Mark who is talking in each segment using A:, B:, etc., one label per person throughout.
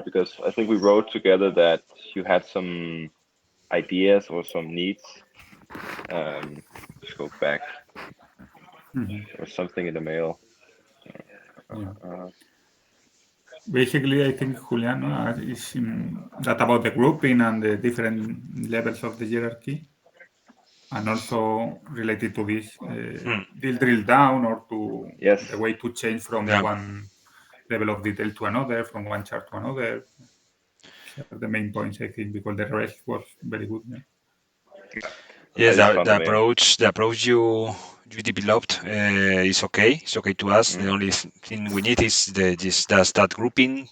A: because I think we wrote together that you had some ideas or some needs. Just go back. There was something in the mail.
B: Yeah.
A: Uh,
B: Basically, I think Julian is that about the grouping and the different levels of the hierarchy, and also related to this drill down or to
A: yes.
B: the way to change from
C: Yeah.
B: one level of detail to another, from one chart to another. These are the main points, I think, because the rest was very good. Yeah.
A: I
C: Yes,
A: just
C: the,
A: found the
C: the
A: mail.
C: approach the approach you developed is okay. It's okay to us. The only thing we need is just that grouping,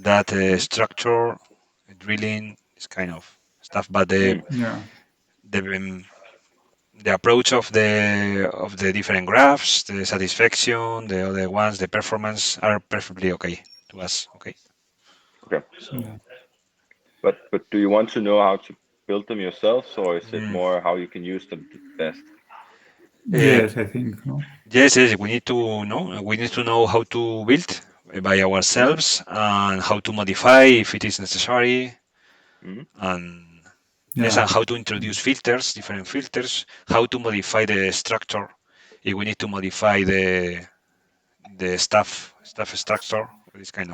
C: that structure, drilling, this kind of stuff. But
B: Yeah.
C: the um, the approach of the different graphs, the satisfaction, the other ones, the performance are perfectly okay to us. Okay.
A: Okay.
B: Yeah.
A: But do you want to know how to build them yourselves, or is it
C: Mm.
A: more how you can use them best?
C: Uh,
B: Yes, I think. No?
C: yes, we need to know. We need to know how to build by ourselves and how to modify if it is necessary,
A: Mm-hmm.
C: and yes,
B: Yeah.
C: and how to introduce filters, different filters, how to modify the structure if we need to modify the stuff structure, this kind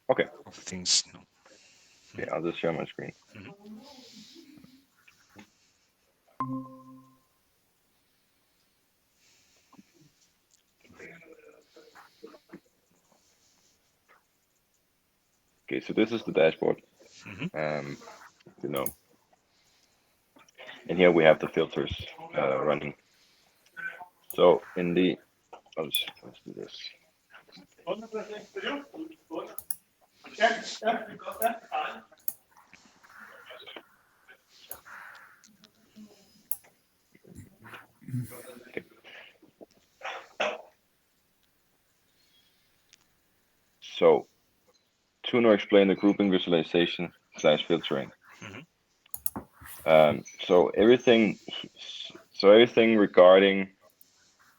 A: Okay.
C: of things. No?
A: Okay, I'll just share my screen.
C: Mhm.
A: Okay, so this is the dashboard.
C: Mhm.
A: You know, and here we have the filters running. So in the let's do this. Okay. So to now explain the grouping visualization slash filtering.
C: Mhm.
A: So everything regarding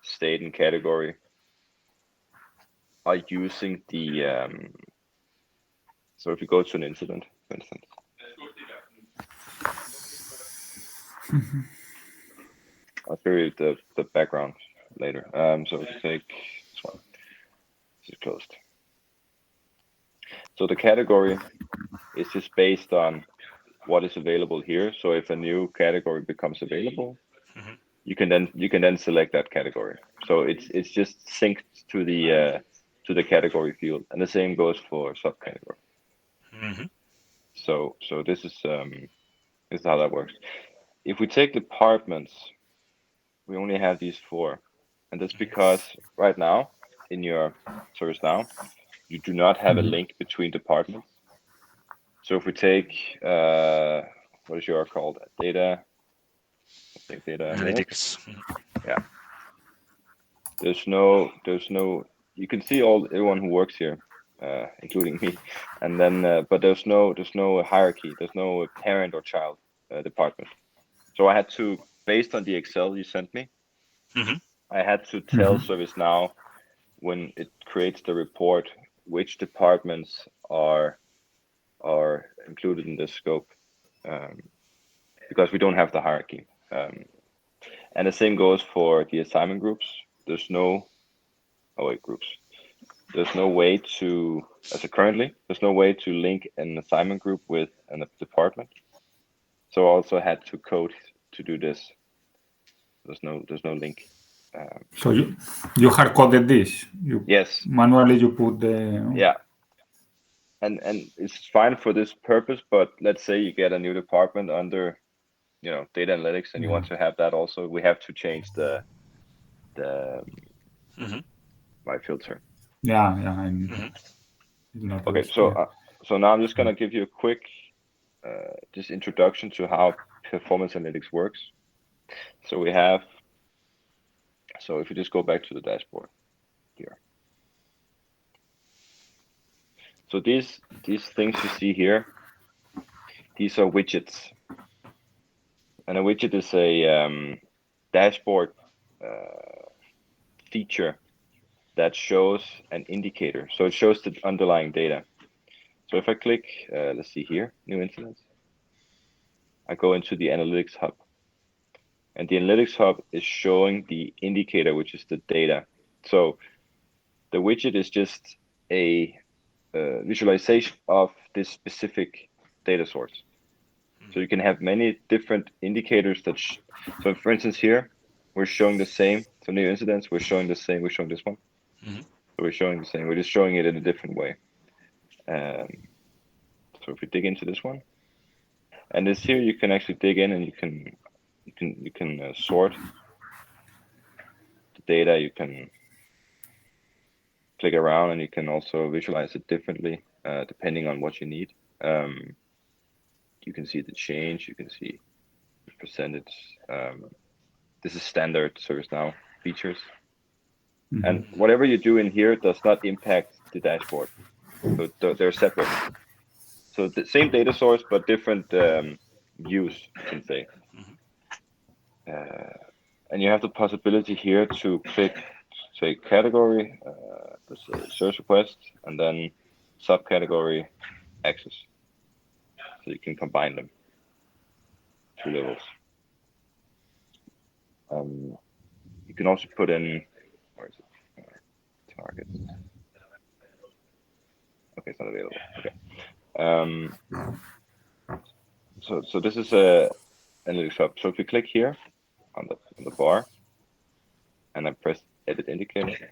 A: state and category are using the so if you go to an incident, for instance, I'll show you the background later. So if you take this one, this is closed. So the category is just based on what is available here. So if a new category becomes available,
C: Mhm.
A: you can then select that category. So it's just synced to the category field, and the same goes for subcategory.
C: Mhm.
A: So this is how that works. If we take departments, we only have these four, and that's because right now in your ServiceNow you do not have a link between departments. So if we take what is your called data, I think data analytics.
C: Analytics. Mhm.
A: Yeah, there's no. You can see everyone who works here, including me, and then but there's no hierarchy. There's no parent or child department. So I had to, based on the Excel you sent me,
C: Mhm.
A: I had to tell ServiceNow when it creates the report which departments are included in this scope, um, because we don't have the hierarchy. And the same goes for the assignment groups. There's no groups. There's no way to, as of currently, there's no way to link an assignment group with a department. So I also had to code to do this. There's no link.
B: So you hard coded this. You
A: Yes,
B: manually you put the.
A: yeah, and it's fine for this purpose. But let's say you get a new department under, data analytics, and you
B: Yeah.
A: want to have that also. We have to change the
C: Mhm.
A: my filter.
B: Yeah. Yeah. I'm
C: Mhm.
B: not
A: Okay,
B: used.
A: so
B: Yeah.
A: so now I'm just gonna give you a quick just introduction to how performance analytics works. So we have, so if you just go back to the dashboard here. So these things you see here, these are widgets, and a widget is a dashboard feature that shows an indicator. So it shows the underlying data. So if I click, let's see here, new incidents, I go into the Analytics Hub. And the Analytics Hub is showing the indicator, which is the data. So the widget is just a visualization of this specific data source. So you can have many different indicators that, so for instance here, we're showing the same, so new incidents, we're showing the same, we're showing this one. So we're showing the same, we're just showing it in a different way. So if we dig into this one, and this here, you can actually dig in and you can sort the data, you can click around, and you can also visualize it differently depending on what you need. You can see the change, you can see the percentage. This is standard ServiceNow features. And whatever you do in here does not impact the dashboard. So they're separate. So the same data source, but different views, you can say. And you have the possibility here to click, say, category, let's say search request, and then subcategory access. So you can combine them, 2 levels. You can also put in, where is it? Target. Okay, it's not available. Okay. So this is a Analytics Hub. So if you click here on the bar, and I press Edit Indicator.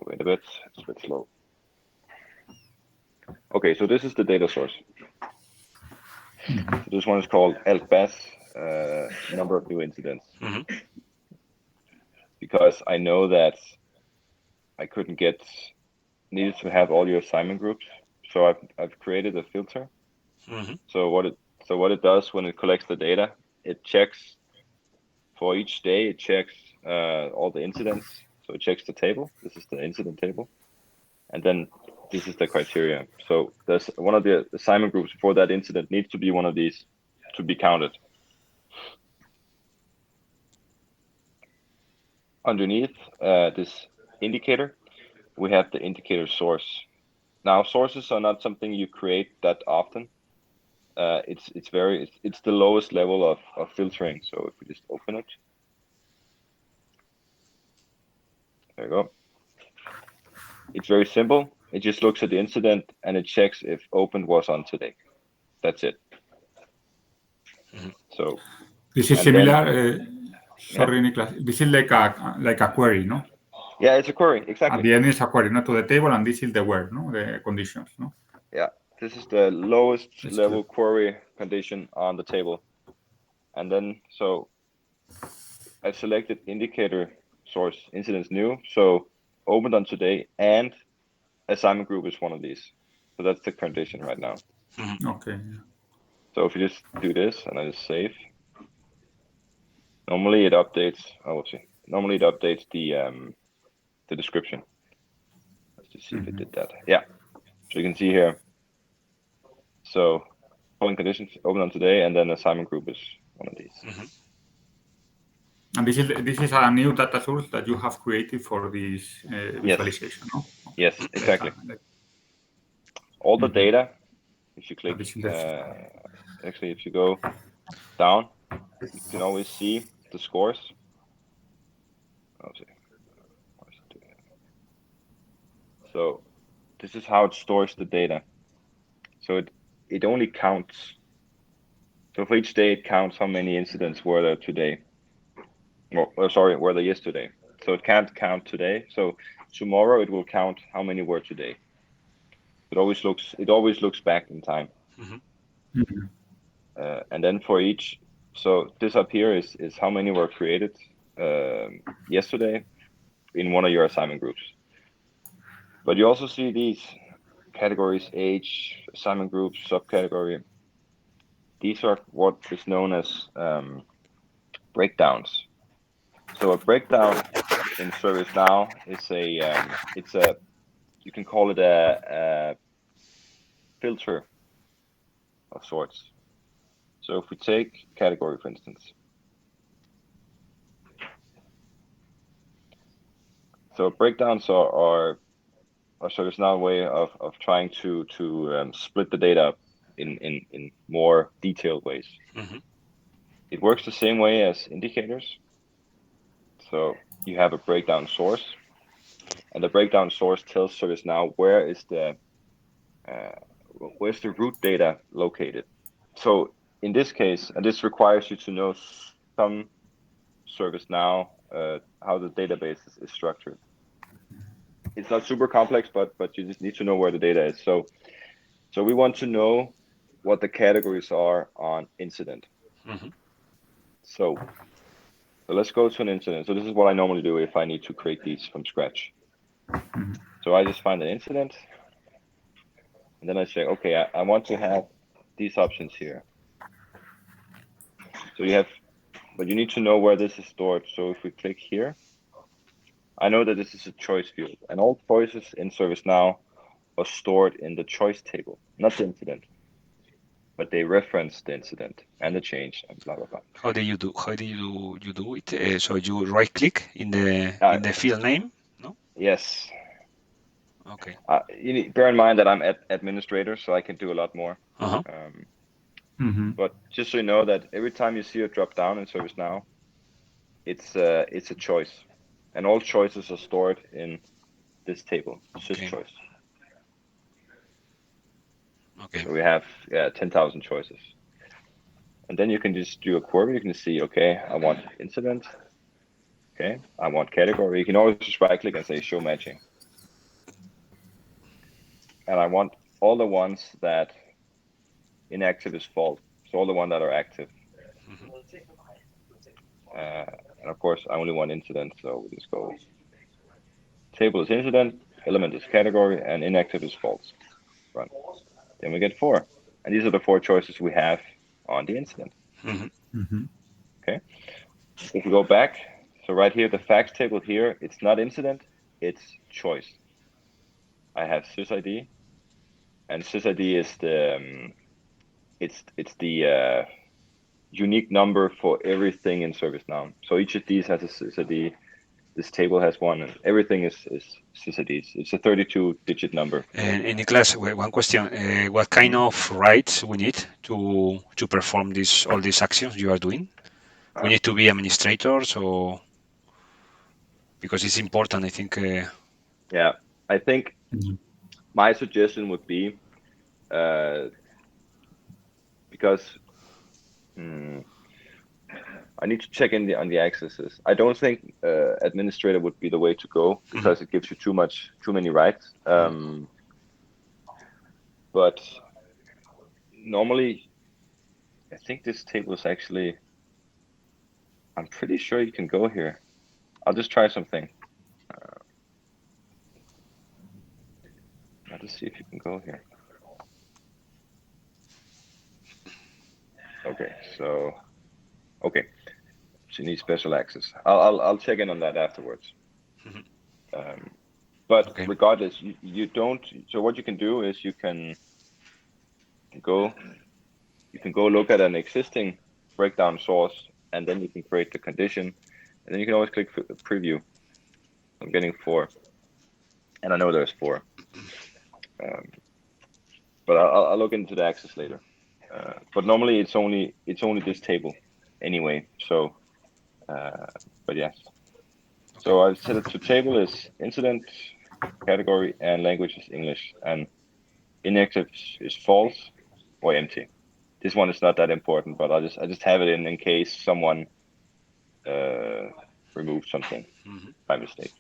A: Wait a bit, it's a bit slow. Okay, so this is the data source. So this one is called ELKBAS, number of new incidents. Because I know that I needed to have all your assignment groups. So I've created a filter. So what it does when it collects the data, it checks for each day, it checks all the incidents. So it checks the table. This is the incident table. And then this is the criteria. So there's one of the assignment groups for that incident needs to be one of these to be counted. Underneath this indicator, we have the indicator source. Now, sources are not something you create that often. It's the lowest level of filtering. So if we just open it, there you go. It's very simple. It just looks at the incident and it checks if opened was on today. That's it. So
B: this is similar. Sorry, Niklas. This is like a query, no?
A: Yeah, it's a query, exactly.
B: At the end, it's a query, not to the table, and this is the where, no? The conditions, no?
A: Yeah, this is the lowest level query condition on the table. And then, so I selected indicator source incidents new. So opened on today, and assignment group is one of these. So that's the condition right now.
B: Okay.
A: So if you just do this and I just save, normally it updates. Normally it updates the description. Let's just see if it did that. Yeah. So you can see here. So following conditions open on today, and then assignment group is one of these.
B: And this is a new data source that you have created for this visualization, no?
A: Yes, exactly. All the data, if you click, actually, if you go down, you can always see the scores. So this is how it stores the data. So it only counts. So for each day, it counts how many incidents were there today. Were there yesterday. So it can't count today. So tomorrow it will count how many were today. It always looks back in time. And then for each, so this up here is how many were created yesterday in one of your assignment groups. But you also see these categories: age, assignment groups, subcategory. These are what is known as breakdowns. So a breakdown in ServiceNow is you can call it a filter of sorts. So if we take category, for instance, So breakdowns are ServiceNow a way of trying to split the data up in more detailed ways.
C: Mhm.
A: It works the same way as indicators. So you have a breakdown source, and the breakdown source tells ServiceNow where's the root data located. So in this case, and this requires you to know some ServiceNow, how the database is structured. It's not super complex, but you just need to know where the data is. So we want to know what the categories are on incident.
C: Mhm.
A: So let's go to an incident. So this is what I normally do if I need to create these from scratch. So I just find an incident, and then I say, okay, I want to have these options here. So but you need to know where this is stored. So if we click here, I know that this is a choice field, and all choices in ServiceNow are stored in the choice table, not the incident, but they reference the incident and the change and blah blah blah.
C: How do you do it? So you right click in the field name? No.
A: Yes.
C: Okay.
A: You need bear in mind that I'm administrator, so I can do a lot more.
C: Uh-huh.
A: But just so you know that every time you see a drop down in ServiceNow, it's a choice, and all choices are stored in this table, sys
C: Okay.
A: choice.
C: Okay.
A: So we have 10,000 choices, and then you can just do a query. You can see, okay, I want incident. Okay, I want category. You can always just right click and say show matching, and I want all the ones that inactive is false. So all the ones that are active.
C: Mhm.
A: And of course, I only want incident, so we just go table is incident, element is category, and inactive is false. Run. Then we get 4. And these are the 4 choices we have on the incident.
C: Mhm.
A: Okay. If we go back, so right here, the facts table here, it's not incident, it's choice. I have sysid, and sysid is the unique number for everything in ServiceNow. So each of these has a sysid. This table has one, and everything is sysids. It's a 32-digit number.
C: And Niklas, one question: what kind of rights we need to perform all these actions you are doing? We need to be administrators, or because it's important, I think.
A: Yeah, I think my suggestion would be because I need to check in on the accesses. I don't think administrator would be the way to go because it gives you too many rights. But normally, I think this table is actually. I'm pretty sure you can go here. I'll just try something. I'll just see if you can go here. Okay, so okay, so you need special access. I'll check in on that afterwards. But
C: Okay.
A: regardless, you don't. So what you can do is you can go look at an existing breakdown source, and then you can create the condition, and then you can always click preview. I'm getting 4, and I know there's 4, but I'll look into the access later. But normally it's only this table anyway. So, but yes. So I've set it to table is incident, category, and language is English, and inactive is false or empty. This one is not that important, but I just have it in case someone removed something by mistake.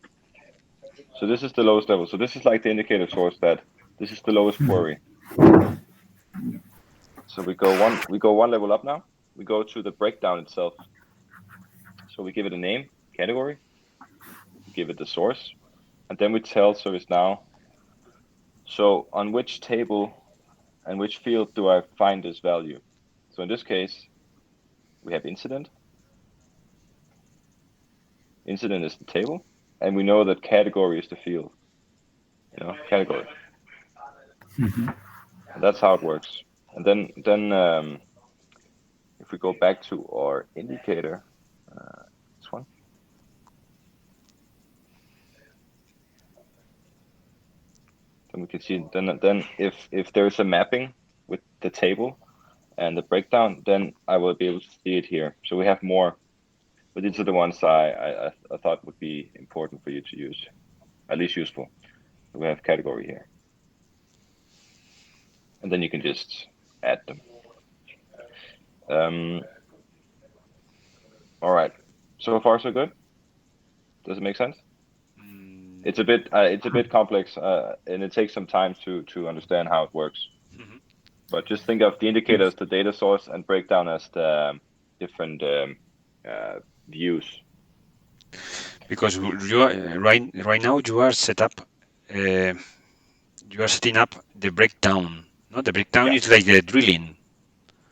A: So this is the lowest level. So this is like the indicator source that this is the lowest query. So we go one level up now. We go to the breakdown itself. So we give it a name, category, we give it the source, and then we tell ServiceNow, so on which table and which field do I find this value? So in this case, we have incident. Incident is the table, and we know that category is the field. Category. And that's how it works. And then if we go back to our indicator, this one. then we can see, then if there's a mapping with the table and the breakdown, then I will be able to see it here. So we have more, but these are the ones I thought would be important for you to use, at least useful. So we have category here. And then you can just add them. All right, so far so good. Does it make sense? It's a bit complex, and it takes some time to understand how it works. But just think of the indicator as the data source and breakdown as the different views.
C: Because you are right now you are set up. You are setting up the breakdown. No, the breakdown is like the drilling.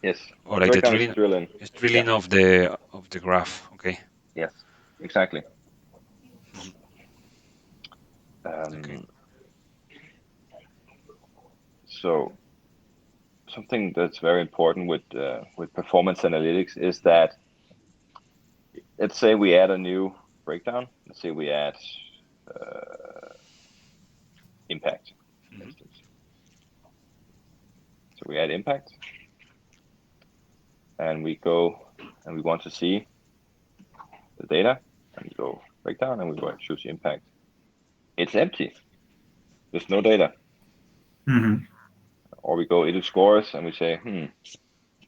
A: Yes.
C: Or like the
A: breakdown
C: drilling.
A: is drilling.
C: It's drilling of the graph. Okay.
A: Yes. Exactly.
C: Okay.
A: So something that's very important with performance analytics is that, let's say we add a new breakdown. Let's say we add impact, for instance. So we add impact, and we go and we want to see the data, and we go breakdown, and we go and choose impact. It's empty. There's no data. Or we go edit scores and we say,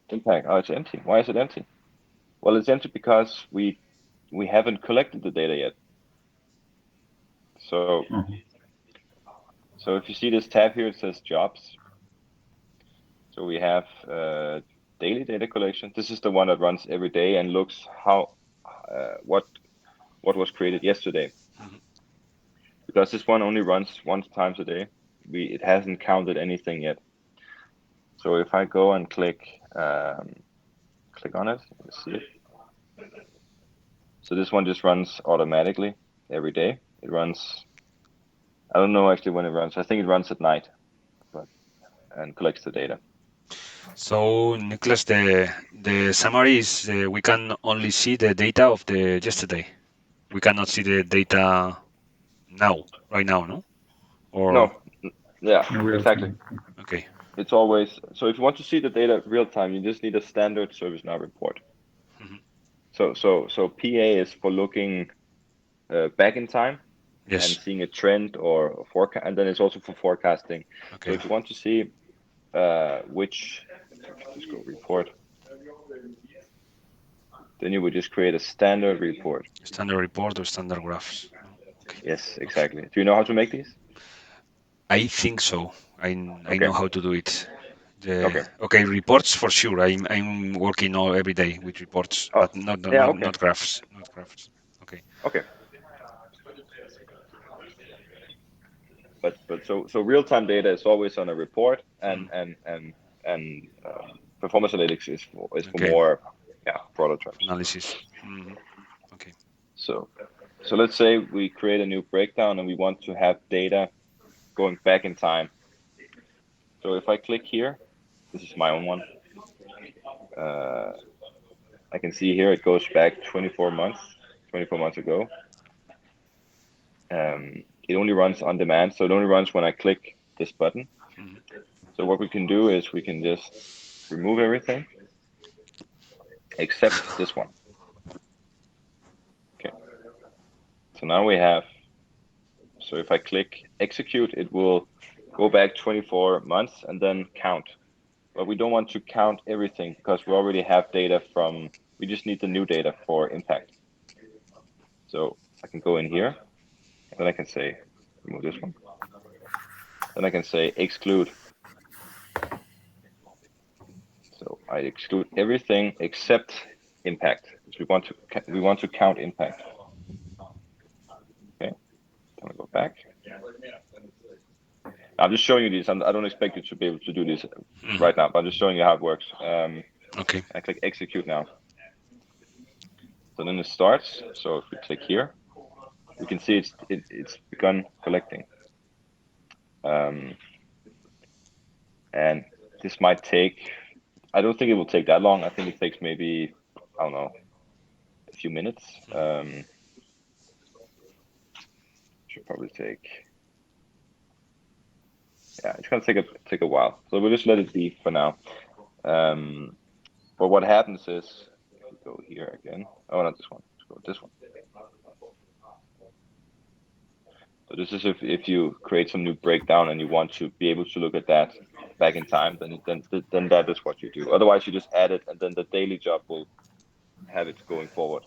A: impact. Oh, it's empty. Why is it empty? Well, it's empty because we haven't collected the data yet. So, so if you see this tab here, it says jobs. So we have daily data collection. This is the one that runs every day and looks how what was created yesterday. Because this one only runs once times a day. It hasn't counted anything yet. So if I go and click on it, you see it. So this one just runs automatically every day. It runs, I don't know actually when it runs. I think it runs at night, and collects the data.
C: So Nicholas, the summary is we can only see the data of the yesterday. We cannot see the data right now, no? Or
A: No, yeah, exactly.
C: okay.
A: It's always, so if you want to see the data real time, you just need a standard ServiceNow report. So PA is for looking back in time and seeing a trend or a forecast, and then it's also for forecasting.
C: Okay.
A: So if you want to see which, just go report, then you would just create a standard report.
C: Standard report or standard graphs. Okay.
A: Yes, exactly. Do you know how to make these?
C: I think so. I know how to do it.
A: Okay.
C: Reports for sure. I'm working every day with reports, but not graphs. Not graphs. Okay.
A: Okay. But so real time data is always on a report, and performance analytics is for more broader terms.
C: Analysis. Okay.
A: So let's say we create a new breakdown and we want to have data going back in time. So if I click here, this is my own one. I can see here it goes back 24 months ago. It only runs on demand, so it only runs when I click this button. So what we can do is we can just remove everything except this one. Okay. So now we have, so if I click execute, it will go back 24 months and then count. But we don't want to count everything because we already have data we just need the new data for impact. So I can go in here, and then I can say, remove this one. Then I can say exclude. So I exclude everything except impact, because we want to count impact. Okay, I'm gonna go back. I'm just showing you these. I don't expect you to be able to do this right now, but I'm just showing you how it works.
C: Okay.
A: I click execute now. So then it starts. So if we click here, we can see it's begun collecting. And this might take, I don't think it will take that long. I think it takes maybe, I don't know, a few minutes. Should probably take, Yeah, it's gonna take a while. So we'll just let it be for now. But what happens is, if you go here again, oh, not this one, let's go with this one. So this is if you create some new breakdown and you want to be able to look at that back in time, then that is what you do. Otherwise, you just add it, and then the daily job will have it going forward.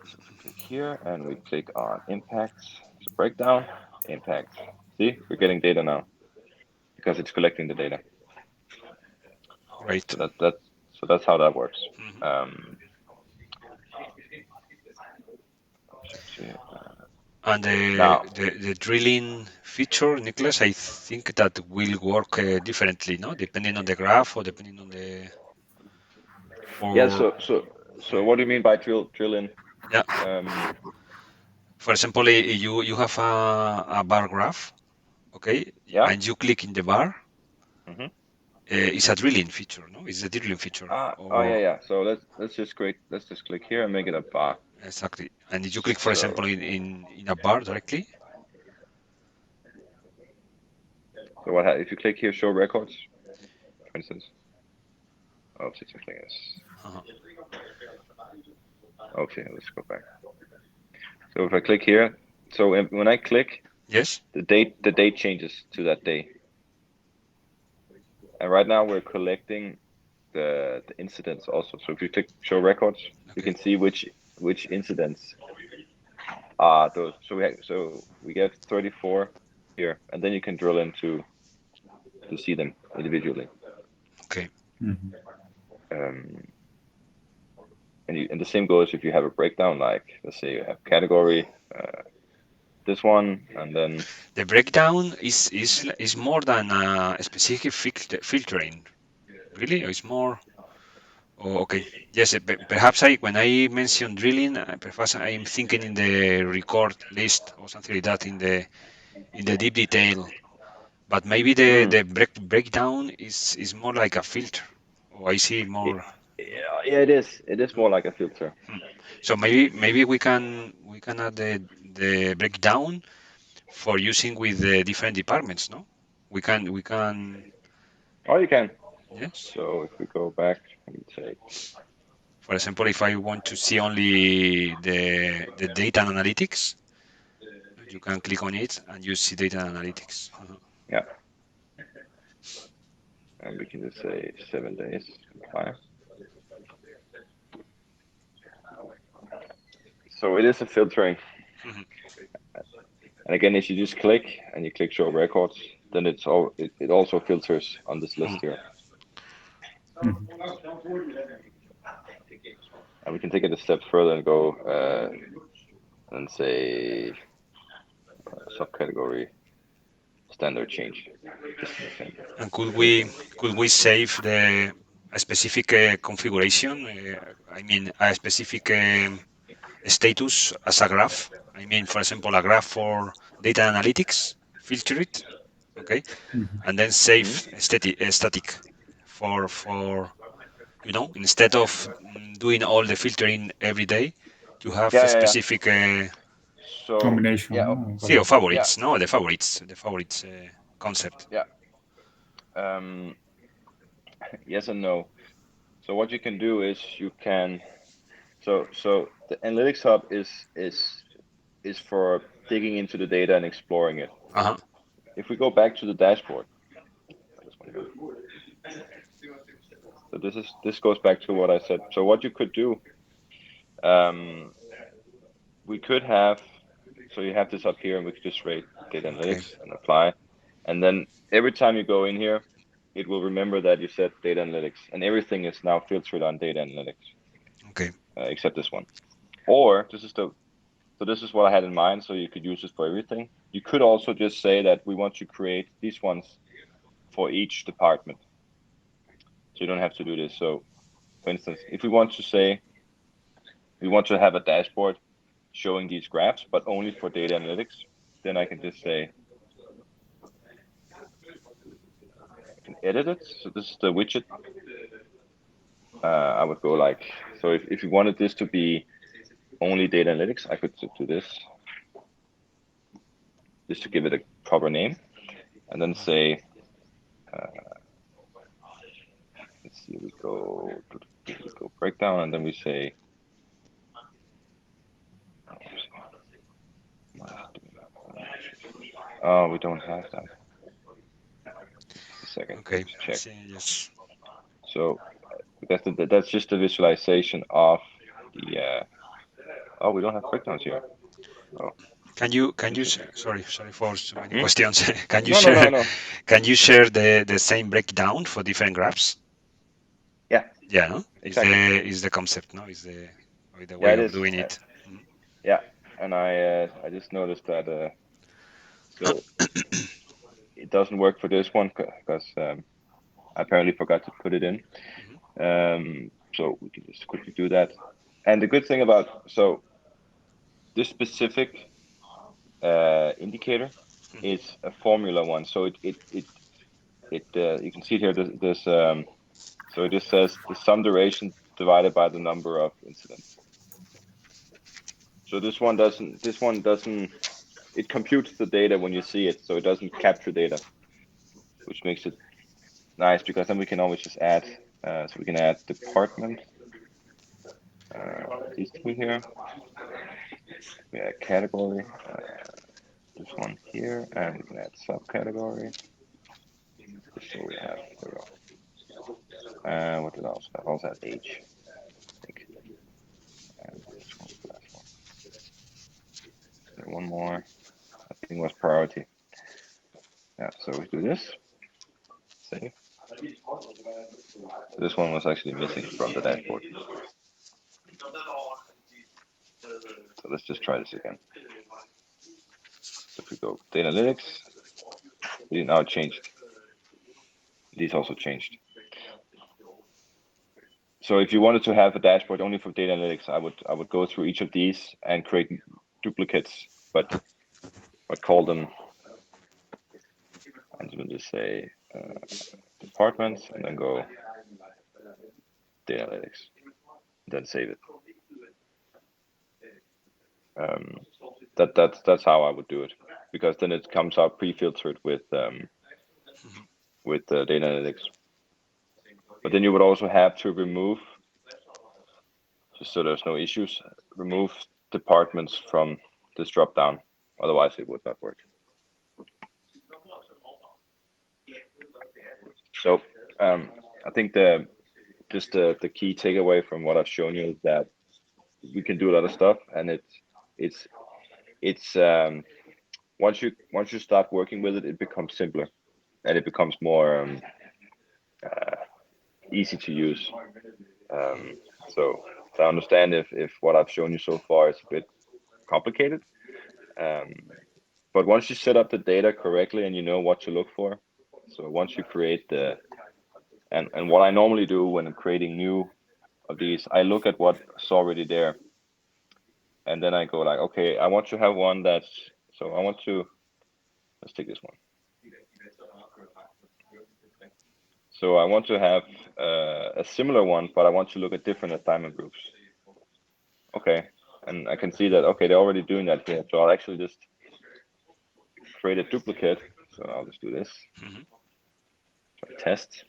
A: So if we click here and we click on impacts, so breakdown, impact. See, we're getting data now because it's collecting the data.
C: Great.
A: So that's how that works.
C: And
A: Now,
C: the drilling feature, Nicholas, I think that will work differently, no? Depending on the graph or depending on the.
A: yeah. So what do you mean by drilling?
C: Yeah. For example, you have a bar graph, okay?
A: Yeah.
C: And you click in the bar.
A: Mm-hmm.
C: It's a drilling feature, no? It's a drilling feature.
A: Oh yeah. So let's just click here and make it a bar.
C: Exactly. And if you click, for example, in a bar directly.
A: So if you click here, show records, for instance. Oh, it's something else. Okay, let's go back. So if I click here, so when I click,
C: Yes.
A: the date changes to that day. And right now we're collecting the incidents also. So if you click show records, you can see which incidents are those. So we get 34 here, and then you can drill into to see them individually.
C: Okay.
A: And the same goes if you have a breakdown, like let's say you have category, this one, and then
C: the breakdown is more than a specific filtering, really. Or it's more. Oh, okay. Yes. Perhaps when I mention drilling, perhaps I'm thinking in the record list or something like that in the deep detail. But maybe the breakdown is more like a filter. Or I see more.
A: yeah, it is more like a filter.
C: So maybe we can add the breakdown for using with the different departments, no? We can.
A: Oh, you can.
C: Yes.
A: So if we go back and say,
C: For example, if I want to see only the data and analytics, you can click on it and you see data and analytics.
A: yeah, and we can just say 7 days, comply. So it is a filtering. And again, if you just click and you click show records, then it also filters on this list here. And we can take it a step further and go and say subcategory standard change.
C: And could we save a specific configuration? I mean, a specific status as a graph. I mean, for example, a graph for data analytics, filter it, okay, and then save static for instead of doing all the filtering every day, you have a specific
A: So
B: combination.
A: yeah,
C: see of favorites,
A: yeah.
C: no, the favorites concept.
A: Yeah. Yes and no. So what you can do is you can. So the Analytics Hub is for digging into the data and exploring it. If we go back to the dashboard, so this goes back to what I said. So what you could do, we could have. So you have this up here, and we could just rate data analytics and apply, and then every time you go in here, it will remember that you said data analytics, and everything is now filtered on data analytics.
C: Okay.
A: Except this one. Or this is what I had in mind. So you could use this for everything. You could also just say that we want to create these ones for each department. So you don't have to do this. So for instance, if we want to say we want to have a dashboard showing these graphs, but only for data analytics, then I can just say, I can edit it. So this is the widget. I would go like, so if you wanted this to be only data analytics, I could do this just to give it a proper name. and then say, let's see, we go breakdown, and then we say, oh, we don't have that. Just a second.
C: Okay.
A: Let's check.
C: See, yes.
A: So that's just a visualization of the. Oh, we don't have breakdowns here. Oh.
C: Can you sorry for so many
A: Hmm?
C: questions. Can you
A: No,
C: share
A: no.
C: can you share the same breakdown for different graphs?
A: Yeah.
C: Yeah, no?
A: Exactly.
C: Is the concept, no? Is the
A: Yeah,
C: way
A: it
C: of
A: is.
C: doing it.
A: Yeah, and I just noticed that so it doesn't work for this one because I apparently forgot to put it in. So we can just quickly do that. And the good thing about this specific indicator is a formula one. So it you can see here this so it just says the sum duration divided by the number of incidents. So this one doesn't it computes the data when you see it, so it doesn't capture data, which makes it nice because then we can always just add. So we can add department. These two here. We add category. This one here, and we can add subcategory. So we have. There we go. What did I also have? I also have age. I think. And this one was the last one. There one more. I think it was priority. Yeah. So we do this. Save. So this one was actually missing from the dashboard. So let's just try this again. So if we go data analytics, we now changed. These also changed. So if you wanted to have a dashboard only for data analytics, I would go through each of these and create duplicates, but call them, and we'll just say departments, and then go data analytics, then save it. That's how I would do it, because then it comes out pre-filtered with data analytics. But then you would also have to remove, just so there's no issues, remove departments from this drop down. Otherwise, it would not work. So I think the key takeaway from what I've shown you is that we can do a lot of stuff, and it's once you start working with it, it becomes simpler, and it becomes more easy to use. So I understand if what I've shown you so far is a bit complicated, but once you set up the data correctly and you know what to look for, so once you create and what I normally do when I'm creating new of these, I look at what's already there, and then I go like, okay, I want to have one let's take this one. So I want to have a similar one, but I want to look at different assignment groups. Okay, and I can see that, okay, they're already doing that here. So I'll actually just create a duplicate. So I'll just do this. Test.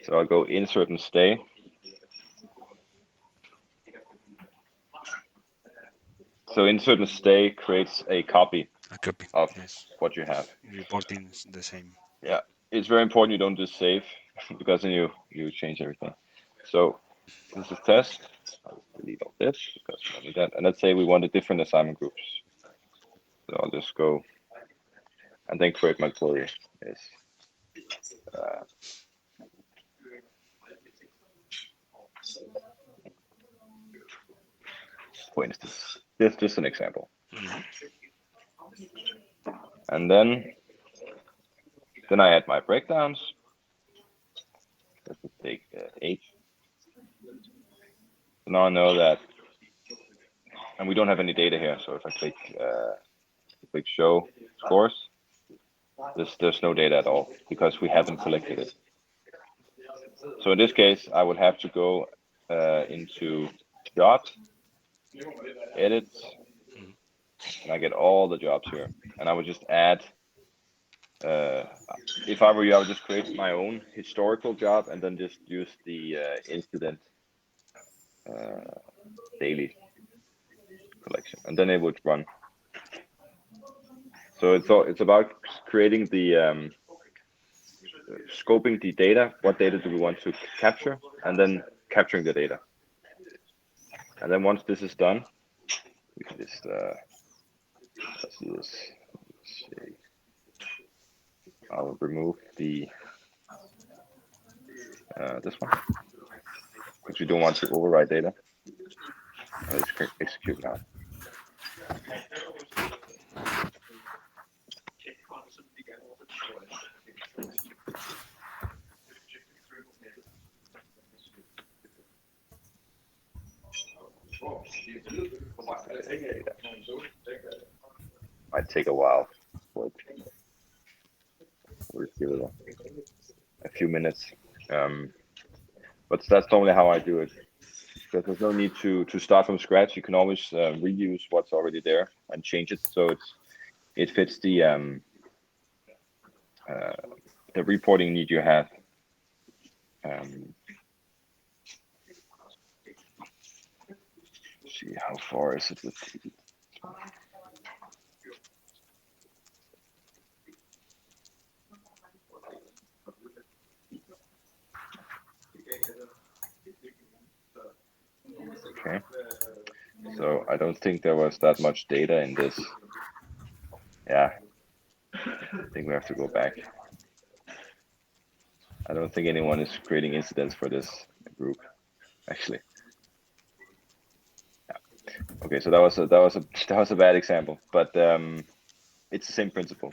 A: So I'll go insert and stay. So insert and stay creates a copy of what you have.
C: Reporting the same.
A: Yeah, it's very important you don't just save because then you change everything. So this is test. I'll delete all this because we don't need that. And let's say we want different assignment groups. So I'll just go and then create my query is for instance, this is just an example. And then I add my breakdowns. Let's just take H. So now I know that, and we don't have any data here. So if I click show scores, there's no data at all because we haven't collected it. So in this case, I would have to go into jobs, edit, and I get all the jobs here. And I would just add if I were you, I would just create my own historical job and then just use the incident daily collection, and then it would run. So it's about creating the scoping the data. What data do we want to capture, and then capturing the data. And then once this is done, we can just let's do this. Let's see. I'll remove the this one because we don't want to override data. I'll just execute now. Might take a while. We'll give it a few minutes. But that's normally how I do it. Because there's no need to start from scratch. You can always reuse what's already there and change it so it fits the reporting need you have. See how far is it with TV? Okay, so I don't think there was that much data in this. Yeah, I think we have to go back. I don't think anyone is creating incidents for this group, actually. Yeah. Okay, so that was a bad example, but it's the same principle.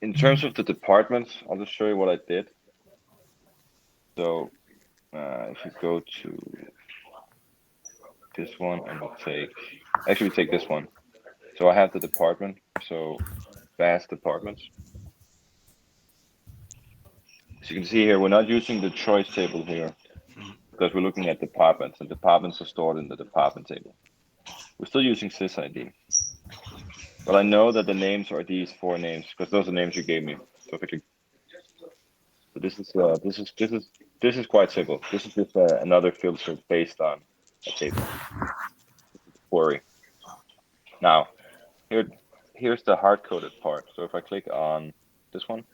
A: In terms of the departments, I'll just show you what I did. So if you go to this one, and we'll take this one. So I have the department, so vast departments. As you can see here, we're not using the choice table here because we're looking at departments, and departments are stored in the department table. We're still using sysid, but I know that the names are these 4 names because those are names you gave me perfectly. So this is quite simple. This is just another filter based on a table query. Now, here's the hard-coded part. So if I click on this one,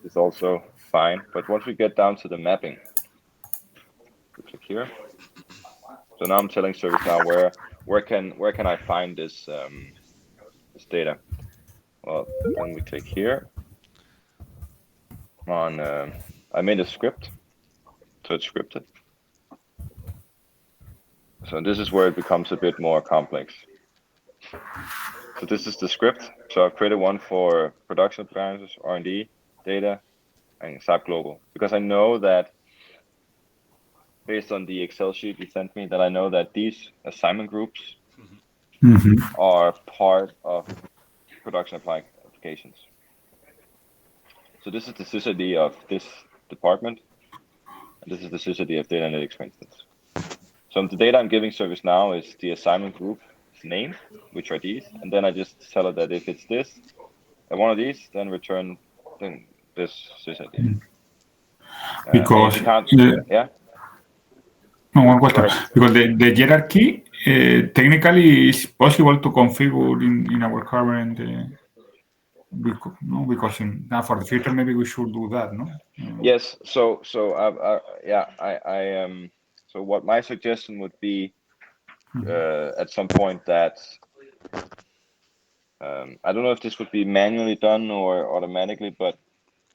A: it's also fine. But once we get down to the mapping, we click here. So now I'm telling ServiceNow where can I find this this data? Well, then we click here on. I made a script, so it's scripted. So this is where it becomes a bit more complex. So this is the script. So I've created one for production appliances, R&D, data, and SAP Global, because I know that based on the Excel sheet you sent me, that I know that these assignment groups are part of production applications. So this is the sysid of this department, and this is the sysid of data analytics, for instance. So the data I'm giving ServiceNow is the assignment group name, which are these, and then I just tell it that if it's this, one of these, then return this sysid.
B: Because one question. Because the hierarchy technically is possible to configure in our current. Because for the future maybe we should do that, no?
A: Yes. So so what my suggestion would be at some point that I don't know if this would be manually done or automatically, but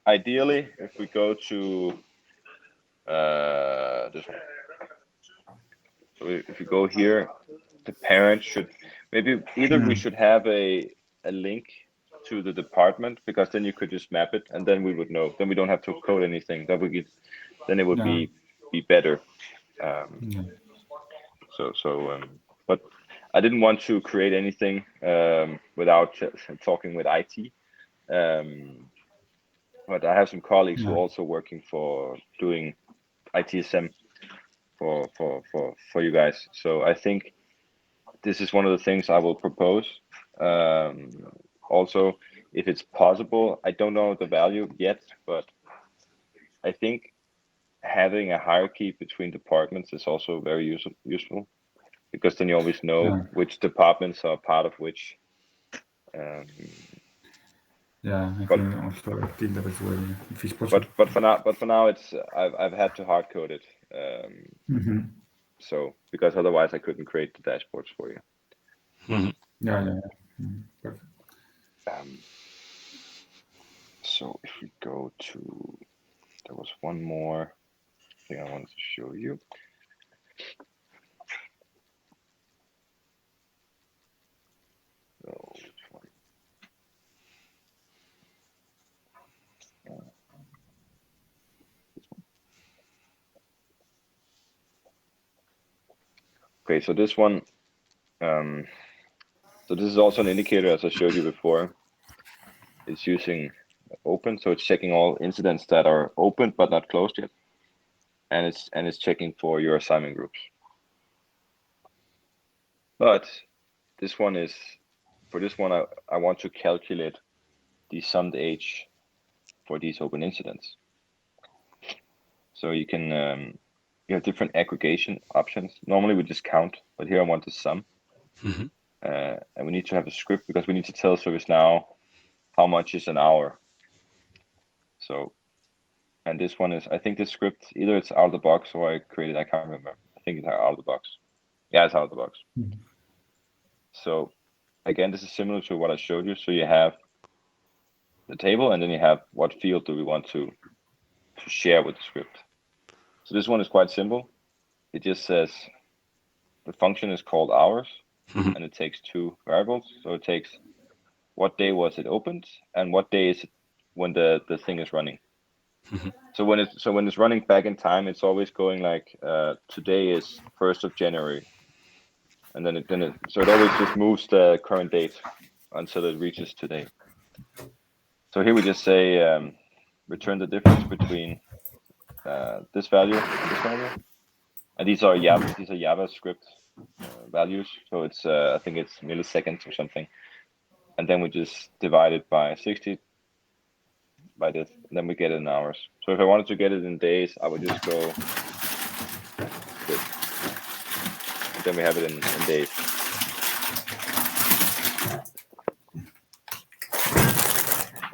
A: ideally if we go to this one. So if you go here, the parent should maybe either we should have a link to the department, because then you could just map it and then we would know. Then we don't have to code anything. Then it would be better. But I didn't want to create anything without talking with IT. But I have some colleagues who are also working for doing ITSM for you guys. So I think this is one of the things I will propose. Also, if it's possible, I don't know the value yet, but I think having a hierarchy between departments is also very useful, because then you always know
B: Yeah.
A: which departments are part of which.
B: Yeah, I
A: But-
B: think also still the best way if it's possible.
A: but for now, it's I've had to hard code it.
B: Mhm.
A: So because otherwise I couldn't create the dashboards for you.
B: Yeah. Perfect.
A: So if we go to, there was one more thing I wanted to show you. So which one? Okay, so this one, so this is also an indicator, as I showed you before. It's using open, so it's checking all incidents that are open but not closed yet, and it's checking for your assignment groups. But this one is, for this one, I want to calculate the summed age for these open incidents. So you can you have different aggregation options. Normally we just count, but here I want to sum. And we need to have a script because we need to tell ServiceNow how much is an hour. So, and this one is, I think this script, either it's out of the box or I created, I can't remember. I think it's out of the box. Yeah, it's out of the box. So again, this is similar to what I showed you. So you have the table, and then you have what field do we want to share with the script. So this one is quite simple. It just says the function is called hours, and it takes two variables. So it takes what day was it opened and what day is it when the thing is running. So when it's running back in time, it's always going like today is 1st of January, and then so it always just moves the current date until it reaches today. So here we just say return the difference between this value and this value, and these are JavaScript values. So it's I think it's milliseconds or something, and then we just divide it by 60 by this, and then we get it in hours. So if I wanted to get it in days, I would just go this, and then we have it in days.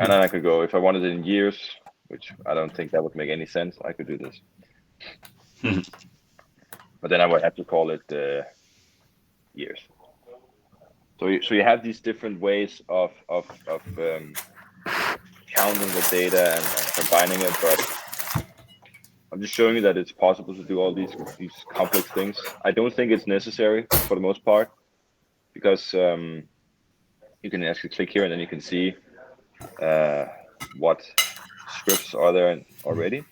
A: And then I could go, if I wanted it in years, which I don't think that would make any sense, I could do this. But then I would have to call it years. So you have these different ways of counting the data and combining it, but I'm just showing you that it's possible to do all these complex things. I don't think it's necessary for the most part, because you can actually click here and then you can see what scripts are there already.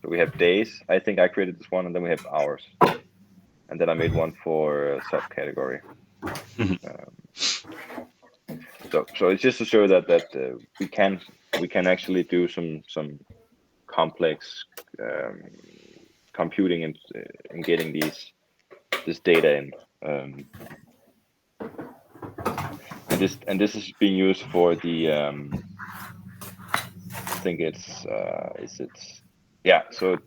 A: So we have days. I think I created this one, and then we have hours, and then I made one for subcategory. So it's just to show that we can actually do some complex computing and getting this data in. And this is being used for the I think it's so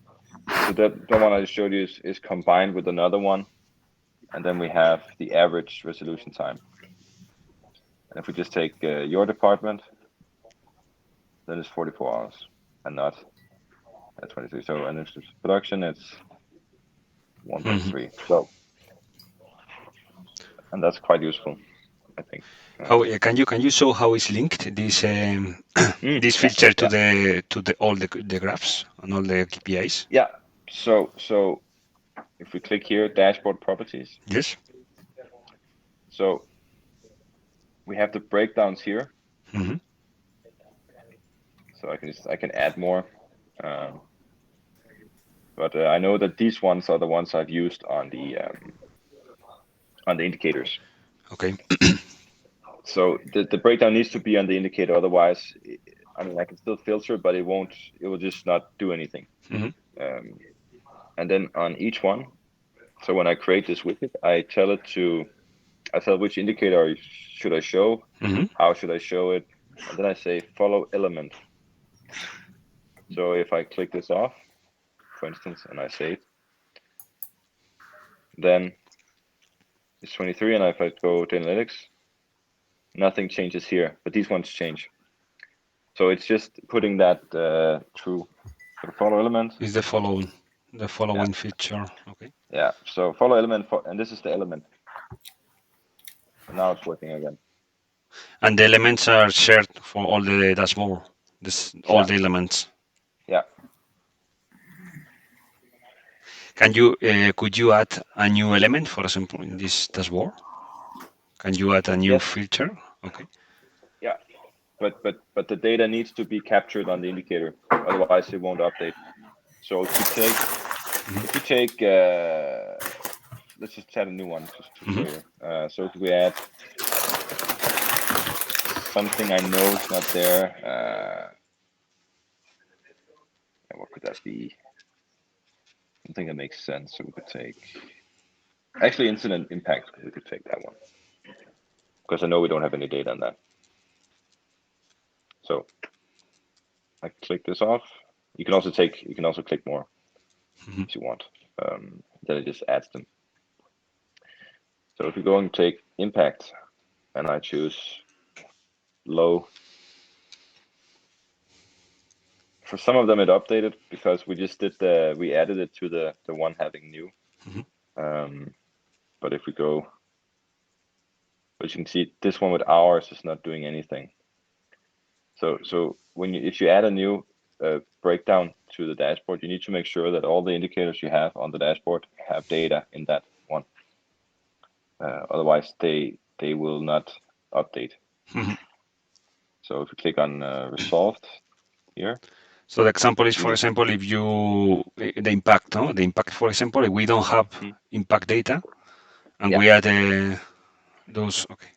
A: the one I showed you is combined with another one, and then we have the average resolution time. And if we just take your department, then it's 44 hours and not 23. So, and if it's production, it's 1.3. So, and that's quite useful, I think.
C: How can you show how is linked this this feature to all the graphs and all the KPIs?
A: Yeah. So if we click here, dashboard properties.
C: Yes.
A: So we have the breakdowns here. So I can add more. But I know that these ones are the ones I've used on the indicators.
C: Okay.
A: So the breakdown needs to be on the indicator, otherwise, I mean, I can still filter, but it will just not do anything. And then on each one, So when I create this widget, I tell which indicator should I show, how should I show it, and then I say follow element. So if I click this off, for instance, and I save, then it's 23, and if I go to analytics, nothing changes here, but these ones change. So it's just putting that through. So the follow element
C: is the following feature. Okay.
A: Yeah. So follow element and this is the element. And now it's working again.
C: And the elements are shared for all the dashboard. All the elements.
A: Yeah.
C: Can you could you add a new element, for example, in this dashboard? Can you add a new feature? Okay.
A: Yeah. But the data needs to be captured on the indicator, otherwise it won't update. So if you take let's just add a new one just to show you. So if we add something I know is not there, what could that be? Something that makes sense. So we could take actually incident impact. We could take that one because I know we don't have any data on that. So I click this off. You can also click more if you want. Then it just adds them. So if we go and take impact, and I choose low. For some of them it updated because we just did we added it to the one having new. But if we go, but you can see this one with hours is not doing anything. So if you add a new breakdown to the dashboard, you need to make sure that all the indicators you have on the dashboard have data in that one. Otherwise, they will not update. So if you click on resolved here.
C: So the example is, for example, if you the impact, no, the impact, for example, if we don't have impact data, and we add those. Okay.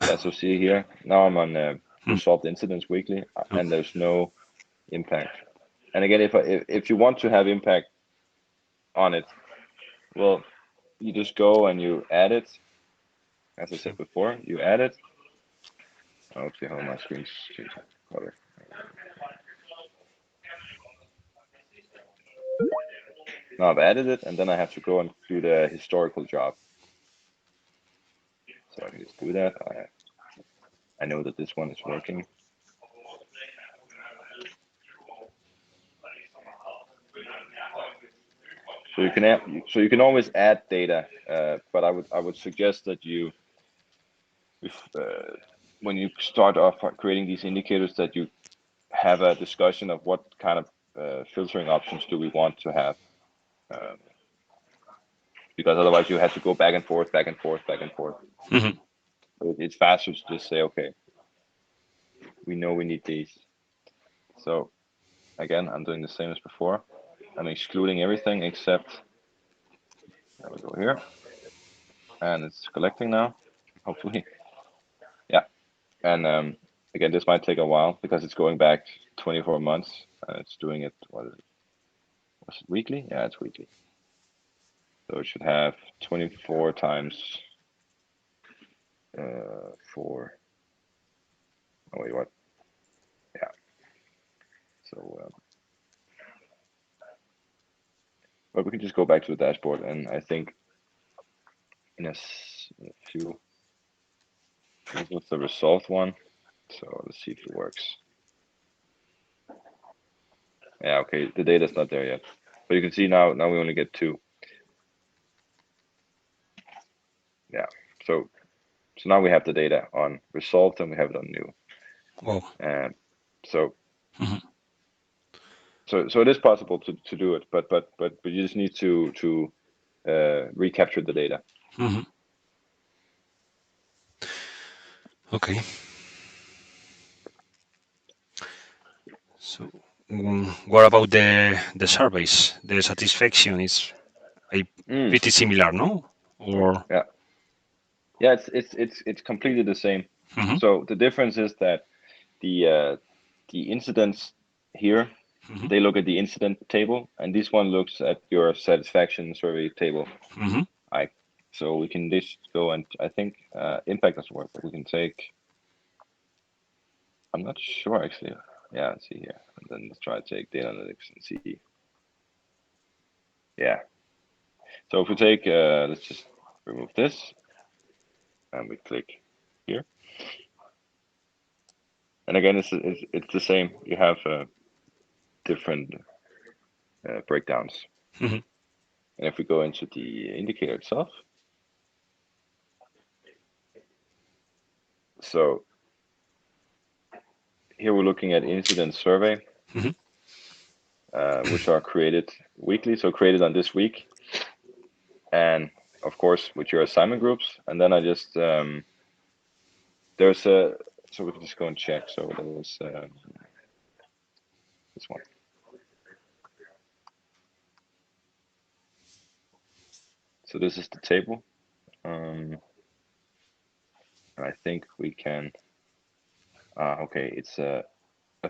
A: Yeah. So see here. Now I'm on resolved incidents weekly, and there's no impact. And again, if you want to have impact on it, well, you just go and you add it. As I said before, you add it. I'll see how my screen's changing color. Now I've added it, and then I have to go and do the historical job. So I can just do that. I know that this one is working. So you can always add data, but I would suggest that you, when you start off creating these indicators, that you have a discussion of what kind of filtering options do we want to have, because otherwise you have to go back and forth. So it's faster to just say, okay, we know we need these. So again, I'm doing the same as before. I'm excluding everything except, there we go here, and it's collecting now, hopefully. Yeah, and again, this might take a while because it's going back 24 months. It's doing it, was it weekly? Yeah, it's weekly. So it should have 24 times 4. Oh wait, what? Yeah. So, but we can just go back to the dashboard, and I think in a few. This was the resolved one. So let's see if it works. Yeah, okay, the data's not there yet. But you can see now we only get 2. Yeah, so now we have the data on resolved and we have it on new.
C: Wow.
A: And so so it is possible to do it, but you just need to recapture the data.
C: Okay. So what about the surveys? The satisfaction is pretty similar, no? Or
A: yeah, it's completely the same. So the difference is that the incidents here they look at the incident table, and this one looks at your satisfaction survey table. So we can just go and I think impact doesn't work, but we can take. I'm not sure actually. Yeah, let's see here, and then let's try to take data analytics and see. Yeah. So if we take, let's just remove this, and we click here. And again, it's the same. You have different breakdowns. And if we go into the indicator itself, so here we're looking at incident survey, which are created weekly, so created on this week, and of course with your assignment groups. And then I just there's a, so we can just go and check. So there was this one. So this is the table. I think we can. Okay, it's I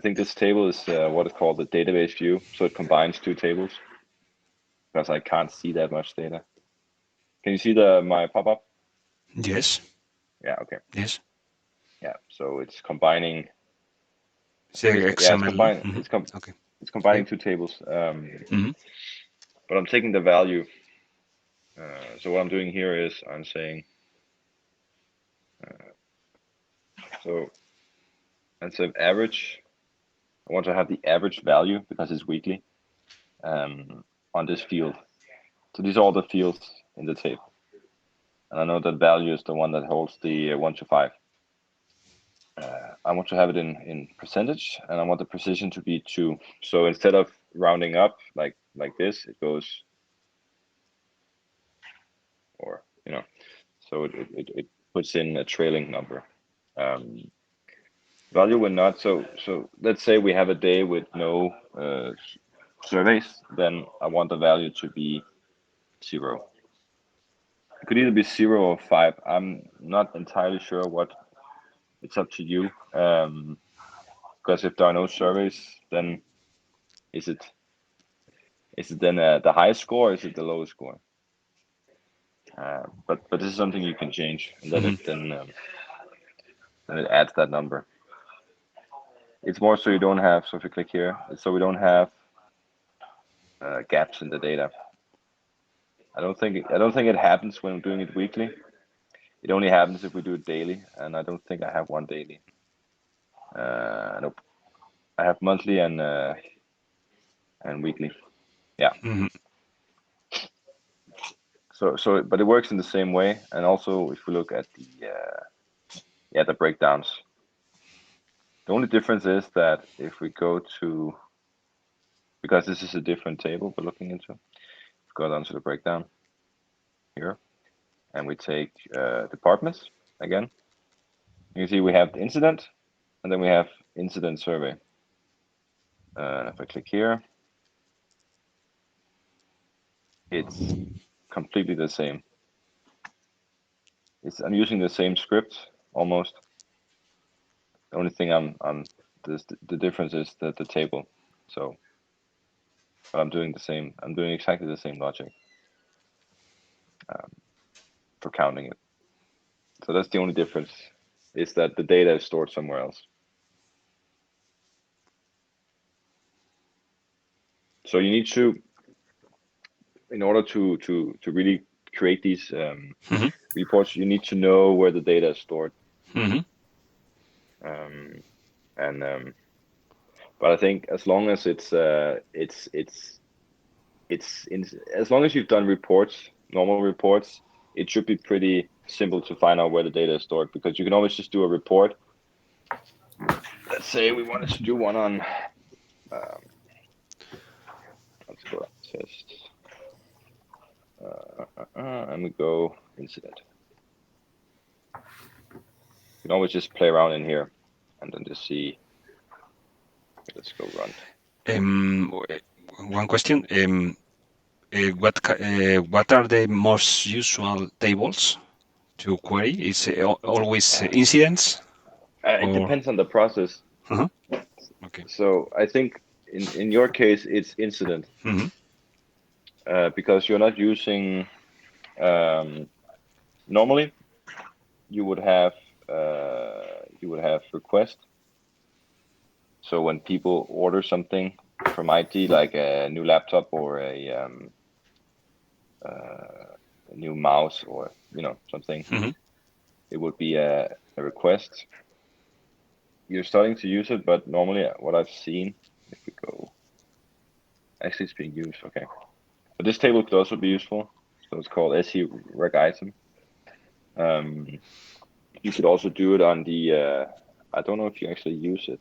A: think this table is what is called the database view. So it combines two tables because I can't see that much data. Can you see my pop-up?
C: Yes.
A: Yeah. Okay.
C: Yes.
A: Yeah. So it's combining.
C: XML.
A: It's combining two tables. But I'm taking the value. So what I'm doing here is I'm saying. So instead of average, I want to have the average value because it's weekly on this field. So these are all the fields in the table. And I know that value is the one that holds the 1 to 5. I want to have it in percentage, and I want the precision to be 2. So instead of rounding up like this, it goes, or so it puts in a trailing number. Value will not. So let's say we have a day with no surveys, then I want the value to be 0. It could either be 0 or 5. I'm not entirely sure what. It's up to you. Because if there are no surveys, then is it then the highest score, or is it the lowest score? But this is something you can change, and then it adds that number. It's more so you don't have. So if you click here, so we don't have gaps in the data. I don't think it happens when I'm doing it weekly. It only happens if we do it daily, and I don't think I have one daily. Nope. I have monthly and weekly. Yeah. So but it works in the same way. And also if we look at the breakdowns, the only difference is that if we go to, because this is a different table we're looking into, go down to the breakdown here, and we take departments again. You can see we have the incident, and then we have incident survey. If I click here, it's completely the same. I'm using the same script almost. The only thing the difference is the table. So, but I'm doing the same. I'm doing exactly the same logic for counting it. So that's the only difference, is that the data is stored somewhere else. So you need to, in order to really create these reports, you need to know where the data is stored. But I think as long as as long as you've done reports, normal reports, it should be pretty simple to find out where the data is stored, because you can always just do a report. Let's say we wanted to do one on, let's go test, and we go incident. You can always just play around in here and then just see. Let's go run.
C: One question. What are the most usual tables to query? Is it always incidents?
A: It depends on the process.
C: Okay.
A: So I think in your case, it's incident because you're not using. Normally, you would have request. So when people order something from IT, like a new laptop or a new mouse or something, it would be a request. You're starting to use it, but normally what I've seen, if we go, actually it's being used. Okay, but this table could also be useful. So it's called SE reg item. You could also do it on the. I don't know if you actually use it.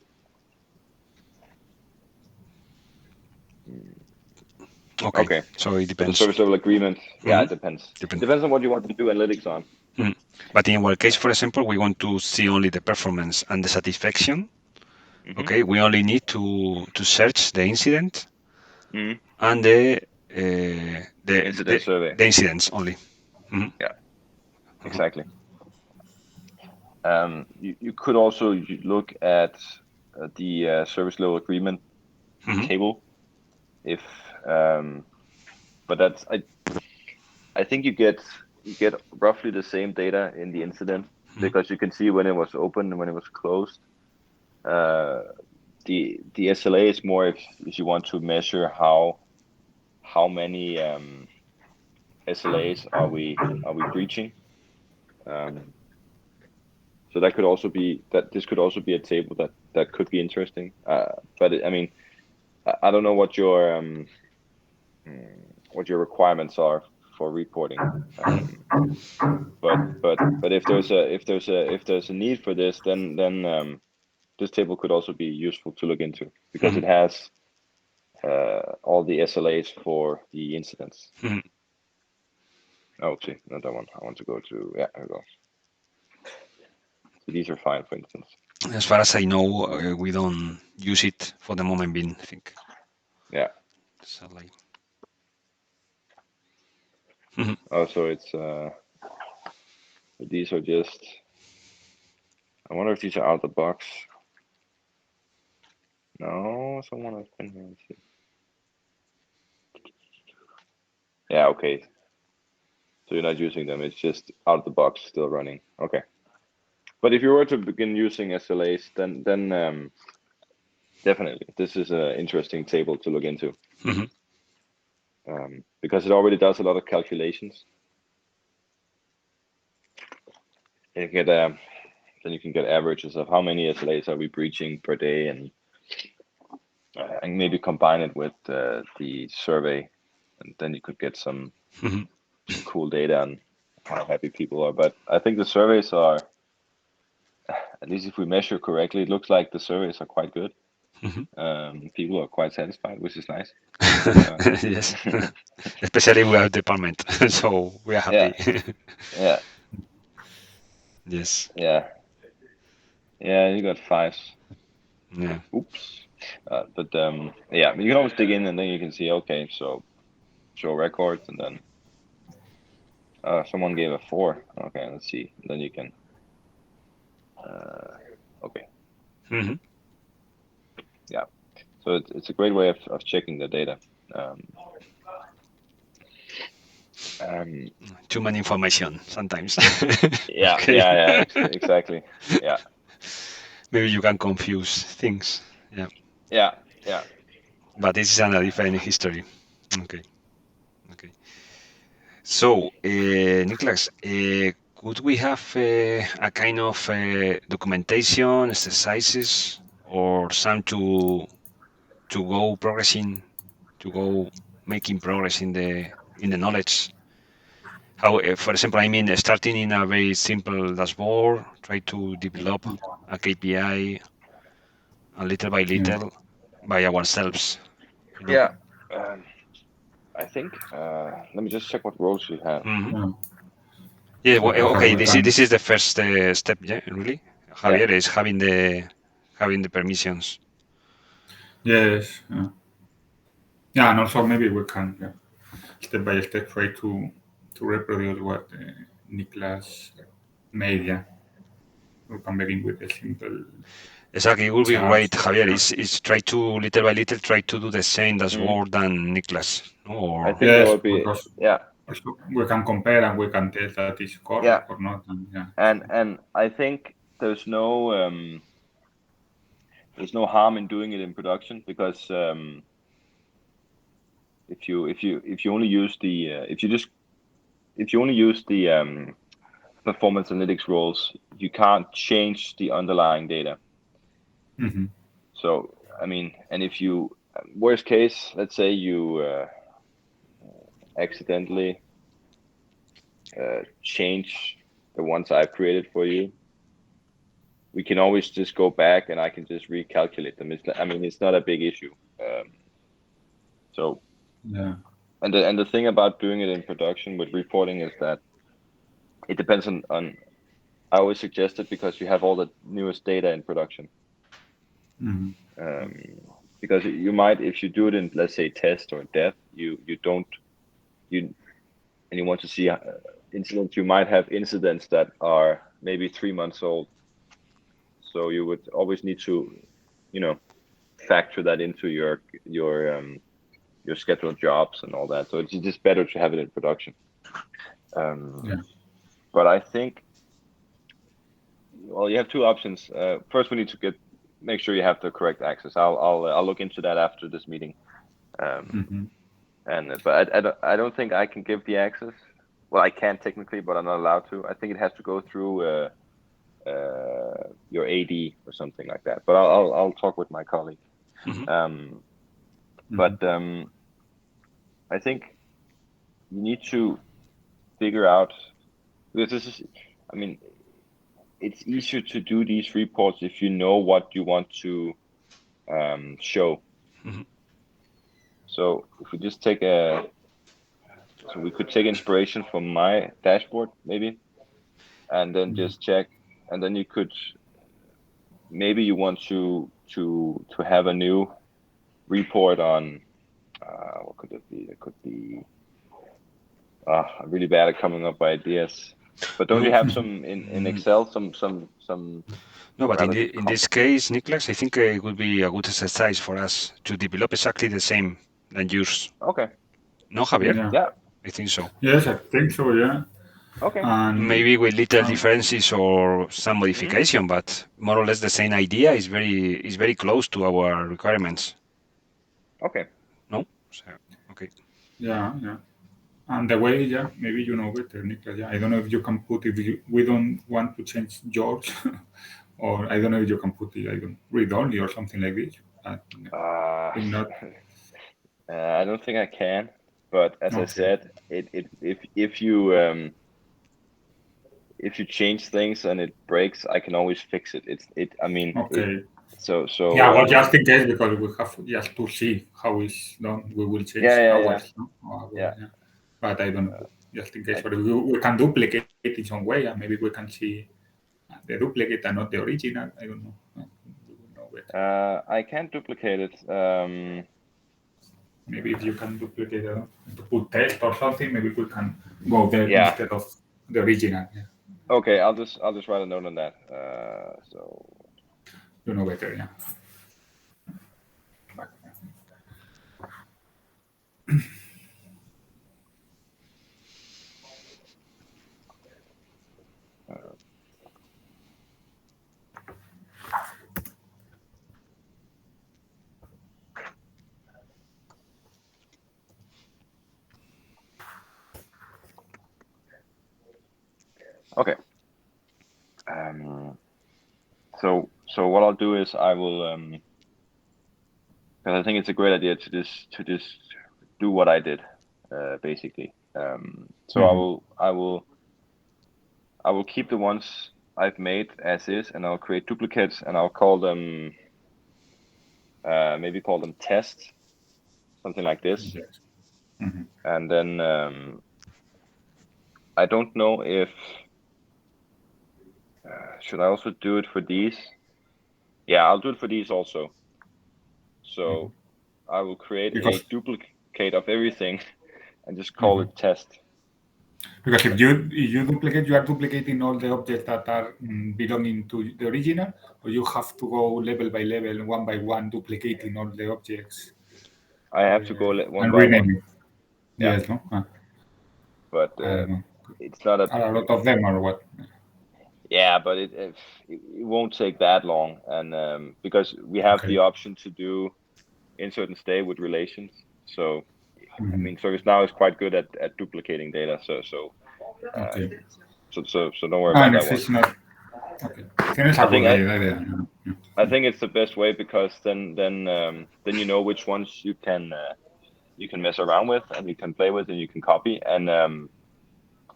C: Okay. So it depends.
A: The service level agreement. Yeah, it depends.
C: Depends.
A: Depends on what you want to do analytics on.
C: But in our case, for example, we want to see only the performance and the satisfaction. Okay, we only need to search the incident and the
A: incident survey.
C: The incidents only.
A: Yeah, exactly. You could also look at the service level agreement table, if but that's I think you get roughly the same data in the incident because you can see when it was open and when it was closed. The SLA is more if you want to measure how many SLAs are we breaching. So that could also be this could also be a table that could be interesting. But I mean, I don't know what your requirements are for reporting. But if there's a need for this, then this table could also be useful to look into because it has all the SLAs for the incidents. Oh, see, not that one. I want to go to here we go. So these are fine, for instance.
C: As far as I know, we don't use it for the moment being, I think.
A: Yeah.
C: So like.
A: Oh, so it's these are just. I wonder if these are out of the box. No, someone has been here. Let's see. Yeah, okay. So you're not using them. It's just out of the box, still running. Okay. But if you were to begin using SLAs, then definitely this is an interesting table to look into. Because it already does a lot of calculations. You get then you can get averages of how many SLAs are we breaching per day, and maybe combine it with the survey, and then you could get some cool data on how happy people are. But I think the surveys are, at least if we measure correctly, it looks like the surveys are quite good. People are quite satisfied, which is nice.
C: Yes, especially we are department, so we are happy.
A: Yeah.
C: Yes.
A: Yeah. You got 5s.
C: Yeah.
A: Oops. But yeah, you can always dig in and then you can see, okay, so show records, and then someone gave a 4. Okay, let's see. Then you can okay. Yeah. So it's a great way of checking the data.
C: Too many information sometimes.
A: Yeah.
C: Okay.
A: Yeah. Exactly. Yeah.
C: Maybe you can confuse things. Yeah.
A: Yeah.
C: But this is a different history. Okay. So, Niklas, could we have a kind of documentation, exercises, or some to go progressing, to go making progress in the knowledge? How, for example, I mean, starting in a very simple dashboard, try to develop a KPI, and little by little, by ourselves.
A: Yeah. I think. Let me just check what roles we have.
C: Yeah. Well, okay. This is the first step. Yeah. Really, Javier is having the permissions.
B: Yes. Yeah, and also maybe we can step by step try to reproduce what Niklas made. Yeah, we can begin with a simple.
C: Exactly, it will be
B: Yeah,
C: great,
B: so,
C: Javier.
B: yeah.
C: Is try to little by little try to do the same dashboard than Niklas,
A: I
C: or
A: think that
B: Yes,
A: would be,
B: because
A: yeah,
B: also we can compare and we can tell that it's
A: yeah,
B: correct or not. And yeah,
A: and I think there's no harm in doing it in production, because if you only use the if you only use the performance analytics roles, you can't change the underlying data.
B: hmm
A: So I mean, and if you, worst case, let's say you accidentally change the ones I've created for you, we can always just go back and I can just recalculate them. I mean, it's not a big issue. So
B: yeah.
A: and the thing about doing it in production with reporting is that it depends on I always suggest it because you have all the newest data in production.
B: hmm
A: Because you might, if you do it in, let's say, test or dev, you want to see incidents, you might have incidents that are maybe 3 months old. So you would always need to, factor that into your scheduled jobs and all that. So it's just better to have it in production.
B: Yeah.
A: But I think, well, you have two options. First, we need to make sure you have the correct access. I'll look into that after this meeting.
B: hmm
A: But I don't think I can give the access. Well, I can technically, but I'm not allowed to. I think it has to go through your AD or something like that. But I'll talk with my colleague.
C: Mhm.
A: But I think you need to figure out, because this is, I mean, it's easier to do these reports if you know what you want to show.
C: Mhm.
A: So if we just so we could take inspiration from my dashboard maybe, and then just check, and then you could, maybe you want to have a new report on what could it be? It could be I'm really bad at coming up with ideas. But don't you
C: No,
A: have some in Excel, some
C: no, but in
A: relative
C: this case, Niklas, I think it would be a good exercise for us to develop exactly the same than yours.
A: Okay.
C: No, Javier?
B: Yeah.
A: Yeah.
C: I think so.
B: Yes, I think so. Yeah.
A: Okay.
B: And
C: Maybe with little
B: um,
C: differences or some
A: Mhm.
C: modification, but more or less the same idea is very close to our requirements.
A: Okay.
C: No? So, okay.
B: yeah, yeah. And the way, yeah, maybe you know better, Niklas. Yeah, I don't know if you can put, if we don't want to change George, or I don't know if you can put it, I don't read only or something like this. I think not.
A: I don't think I can, but as I
B: Okay.
A: said, if you change things and it breaks, I can always fix it. I mean,
B: Okay.
A: so
B: Yeah, well, just in case, because we have just to see how it's done, we will change
A: yeah.
B: ours. No?
A: Yeah.
B: Yeah. But I don't know, just in case,
A: I,
B: or we can duplicate it in some way, and maybe we can see the duplicate and not the original. I don't know. No, we will know better.
A: I can't duplicate it.
B: Maybe if you can duplicate to put test or something, maybe we can go there
A: Yeah.
B: instead of the original. Yeah.
A: Okay, I'll just write a note on that. So
B: You know better, yeah.
A: okay. So what I'll do is I will because I think it's a great idea to just do what I did, basically. So I will keep the ones I've made as is, and I'll create duplicates, and I'll call them maybe call them tests, something like this.
B: Yes. Mhm.
A: And then I don't know if should I also do it for these? Yeah, I'll do it for these also. So I will create a
B: Because
A: duplicate of everything and just call it test.
B: Because if you duplicate, you are duplicating all the objects that are belonging to the original, or you have to go level by level, one by one, duplicating all the objects.
A: I have to go one
B: and
A: by
B: rename
A: one.
B: it.
A: Yeah.
B: Yes, no?
A: But
B: I don't know.
A: it's not
B: Are a lot of them or what?
A: Yeah, but it won't take that long, and because we have the option to do insert and stay with relations. So I mean, ServiceNow is quite good at duplicating data. So don't worry about that one.
B: Not, okay.
A: I think it's the best way, because then you know which ones you can mess around with, and you can play with, and you can copy, and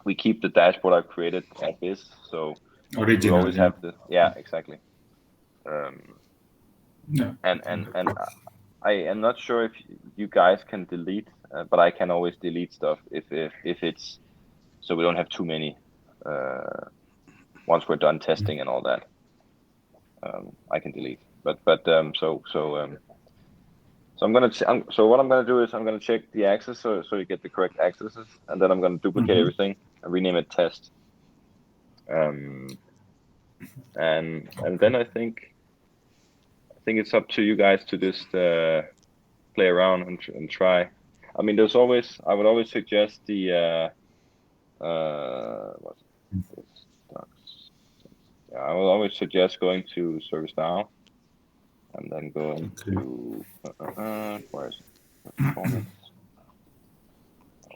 A: we keep the dashboard I've created as is. So we always have the exactly. And I am not sure if you guys can delete, but I can always delete stuff if it's, so we don't have too many once we're done testing and all that. I can delete, but so I'm gonna so what I'm gonna do is I'm gonna check the access so you get the correct accesses, and then I'm gonna duplicate everything and rename it test. And then I think it's up to you guys to just play around and try. I mean, I would always suggest the I will always suggest going to ServiceNow and then going to where is it? Performance.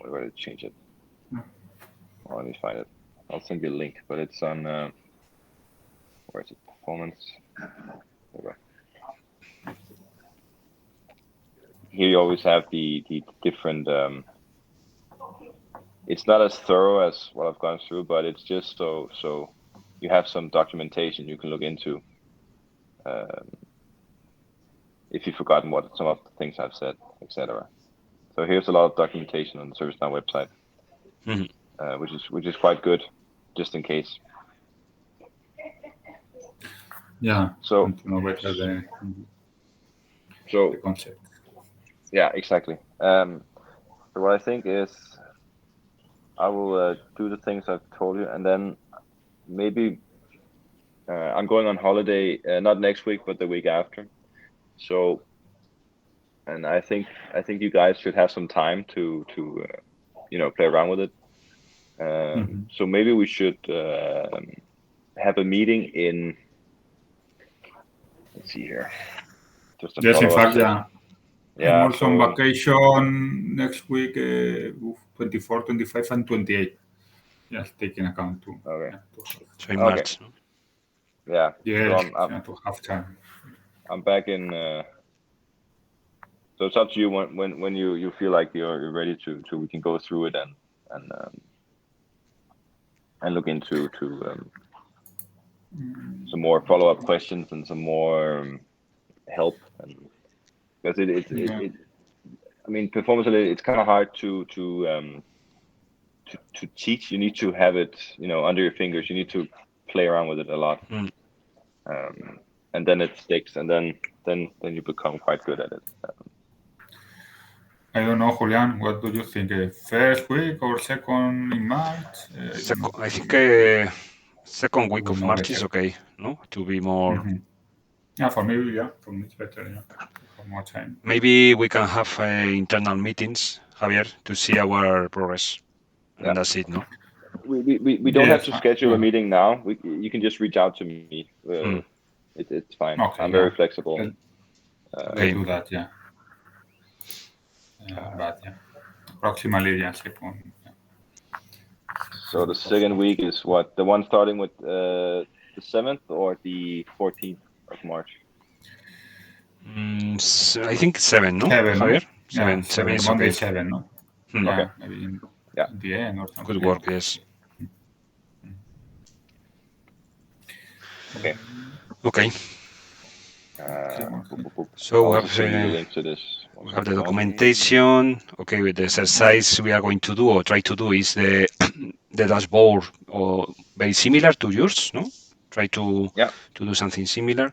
A: We're going to change it. Let me find it. I'll send you a link, but it's on where is it? Performance. Okay. Here you always have the different. It's not as thorough as what I've gone through, but it's just so you have some documentation you can look into. If you've forgotten what some of the things I've said, etc. So here's a lot of documentation on the ServiceNow website, which is quite good, just in case.
B: Yeah.
A: So
B: the concept.
A: Yeah, exactly. So what I think is, I will do the things I've told you, and then maybe I'm going on holiday, not next week, but the week after. So, and I think you guys should have some time to play around with it. So maybe we should have a meeting in. Let's see here. Just
B: yes, in fact, yeah.
A: Yeah.
B: I'm also on vacation next week, 24, 25, and 28. Just taking account to.
A: Okay.
C: So in March.
B: Yeah. Yeah. To have time.
A: I'm back in. So it's up to you when you feel like you're ready to we can go through it and look into some more follow-up questions and some more help, and because it I mean, performance, it's kind of hard to teach. You need to have it under your fingers. You need to play around with it a lot, and then it sticks, and then you become quite good at it.
B: I don't know, Julian, what do you think? First week or second in March?
C: I think second week of March is okay, no? To be more.
B: Yeah, for me, it's better. Yeah, for more time.
C: Maybe we can have internal meetings, Javier, to see our progress, and that's it, no?
A: We don't have to schedule a meeting now. You can just reach out to me. It's fine.
B: Okay,
A: I'm very flexible.
B: Let's do that, yeah. But yeah, approximately, yeah, second. Yeah.
A: So the second week is what? The one starting with the 7th or the 14th of March?
C: So I think 7, no?
B: 7,
C: Javier?
B: No?
C: 7 is
B: Monday
C: okay.
B: 7, no?
A: Okay.
B: Maybe in the end or something.
C: Good work, yes.
A: Okay.
C: Okay. So we have the documentation. Okay, with the exercise we are going to do or try to do is the dashboard, or very similar to yours, no? Try to do something similar,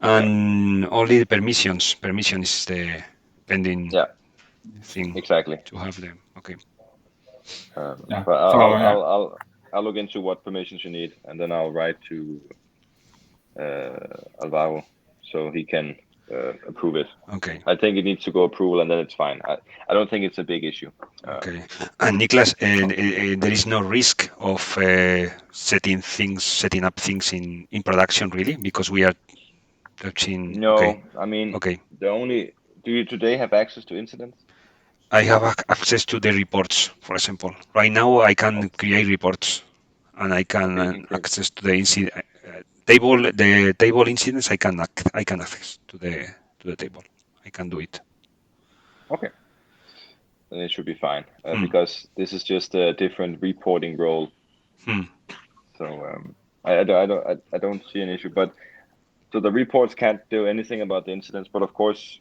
C: and only the permissions. Permission is the pending thing.
A: Exactly.
C: To have them. Okay.
B: Yeah.
A: But
B: So, yeah.
A: I'll look into what permissions you need, and then I'll write to Alvaro so he can approve it.
C: Okay.
A: I think it needs to go approval, and then it's fine. I don't think it's a big issue.
C: Okay. And Niklas, there is no risk of setting up things in production, really, because we are touching.
A: No,
C: Okay.
A: I mean,
C: Okay.
A: do you today have access to incidents?
C: I have access to the reports, for example. Right now, I can create reports, and I can
A: Okay, you can create-
C: access to the incident table. The table incidents, I can access to the table. I can do it.
A: Okay, then it should be fine because this is just a different reporting role. So I don't see an issue. But so the reports can't do anything about the incidents. But of course,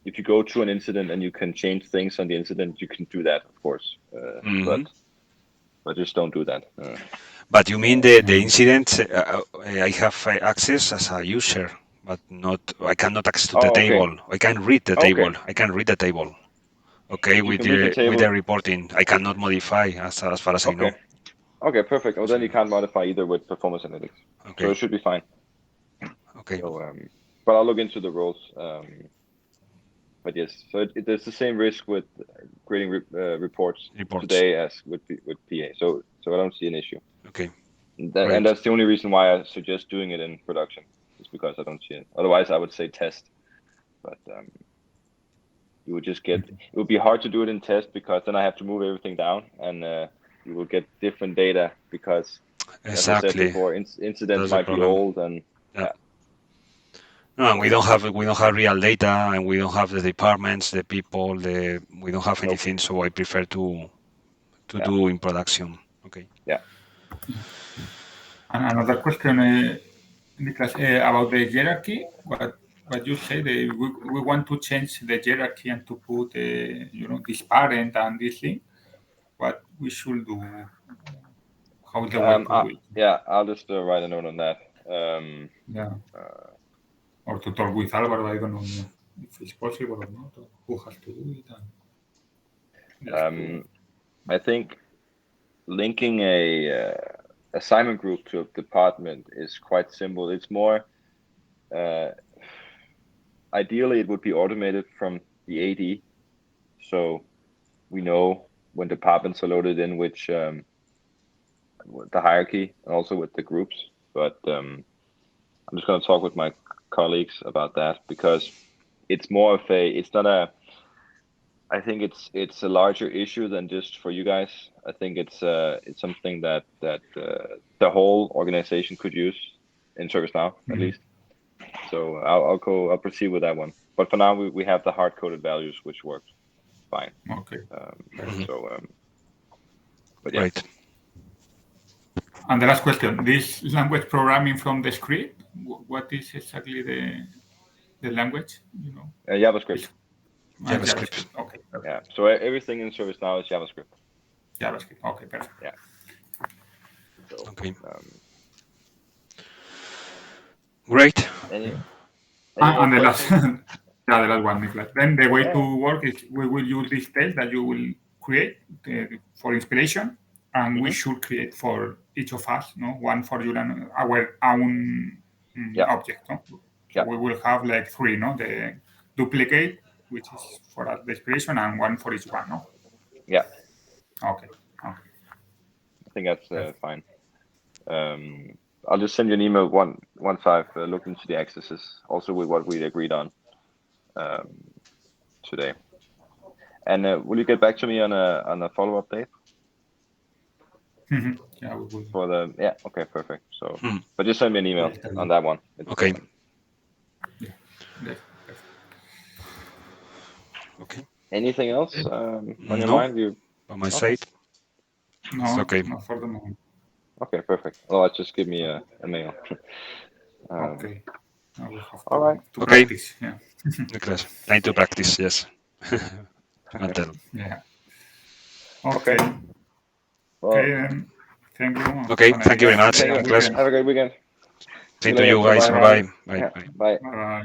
A: if you go to an incident and you can change things on the incident, you can do that, of course. But just don't do that.
C: But you mean the incident? I have access as a user, but not. I cannot access to the
A: okay.
C: table. I can read the
A: Okay.
C: table. I can read the table. Okay,
A: You
C: with
A: can read the table.
C: with the reporting, I cannot modify as far as I know.
A: Okay, perfect. Well, then you can't modify either with performance analytics.
C: Okay.
A: So it should be fine.
C: Okay.
A: So, but I'll look into the roles. But yes, so there's the same risk with creating reports today as with PA. So I don't see an issue.
C: Okay.
A: And that's the only reason why I suggest doing it in production, is because I don't see it. Otherwise, I would say test. But you would just get. It would be hard to do it in test because then I have to move everything down, and you will get different data because, as I said before, incidents might be old and.
C: No, we don't have real data, and we don't have the departments, the people, we don't have anything. So I prefer to do in production. Okay.
A: Yeah.
B: And another question, Niklas, about the hierarchy. What you say, we want to change the hierarchy and to put, this parent and this thing. What we should do? How the way to do it?
A: Yeah, I'll just write a note on that.
B: Or to talk with Alvaro. I don't know if it's possible or not. Or who has to do it?
A: I think linking a assignment group to a department is quite simple. It's more ideally it would be automated from the AD, so we know when departments are loaded in which the hierarchy and also with the groups. But I'm just going to talk with my colleagues about that because it's more of I think it's a larger issue than just for you guys. I think it's something that the whole organization could use in ServiceNow at least. So I'll proceed with that one. But for now we have the hard coded values which works fine.
B: Okay.
A: But yeah.
C: Right.
B: And the last question: this language programming from the script, what is exactly the language?
A: JavaScript.
C: JavaScript.
B: Okay. Perfect.
A: Yeah. So everything in ServiceNow is JavaScript.
B: JavaScript. Okay. Perfect.
A: Yeah. So,
C: okay. Great.
A: Any
B: and the last, the last one, Niklas. Then the way to work is we will use this test that you will create for inspiration, and we should create for each of us, one for you and our own object. So we will have like 3, the duplicate, which is for the inspiration, and one for each one,
A: Yeah.
B: Okay.
A: I think that's fine. I'll just send you an email once I've looked into the accesses, also with what we agreed on today. And will you get back to me on a follow-up date?
B: Yeah, we will.
A: Okay, perfect. So, but just send me an email on that one.
C: Okay. Okay.
A: Anything else on your mind?
C: On my side.
B: No,
C: it's okay.
B: Not for the moment.
A: Okay, perfect. Well, just give me a mail.
B: Okay. I will have
A: all right.
B: To practice. Yeah.
C: Niklas, time to practice. Yes.
B: Yeah. Okay.
A: Well,
B: Okay. Thank you.
C: Okay. Thank you very much, Niklas.
A: Have a great weekend.
C: Same to you guys. Bye. Bye.
A: Bye.
B: Bye.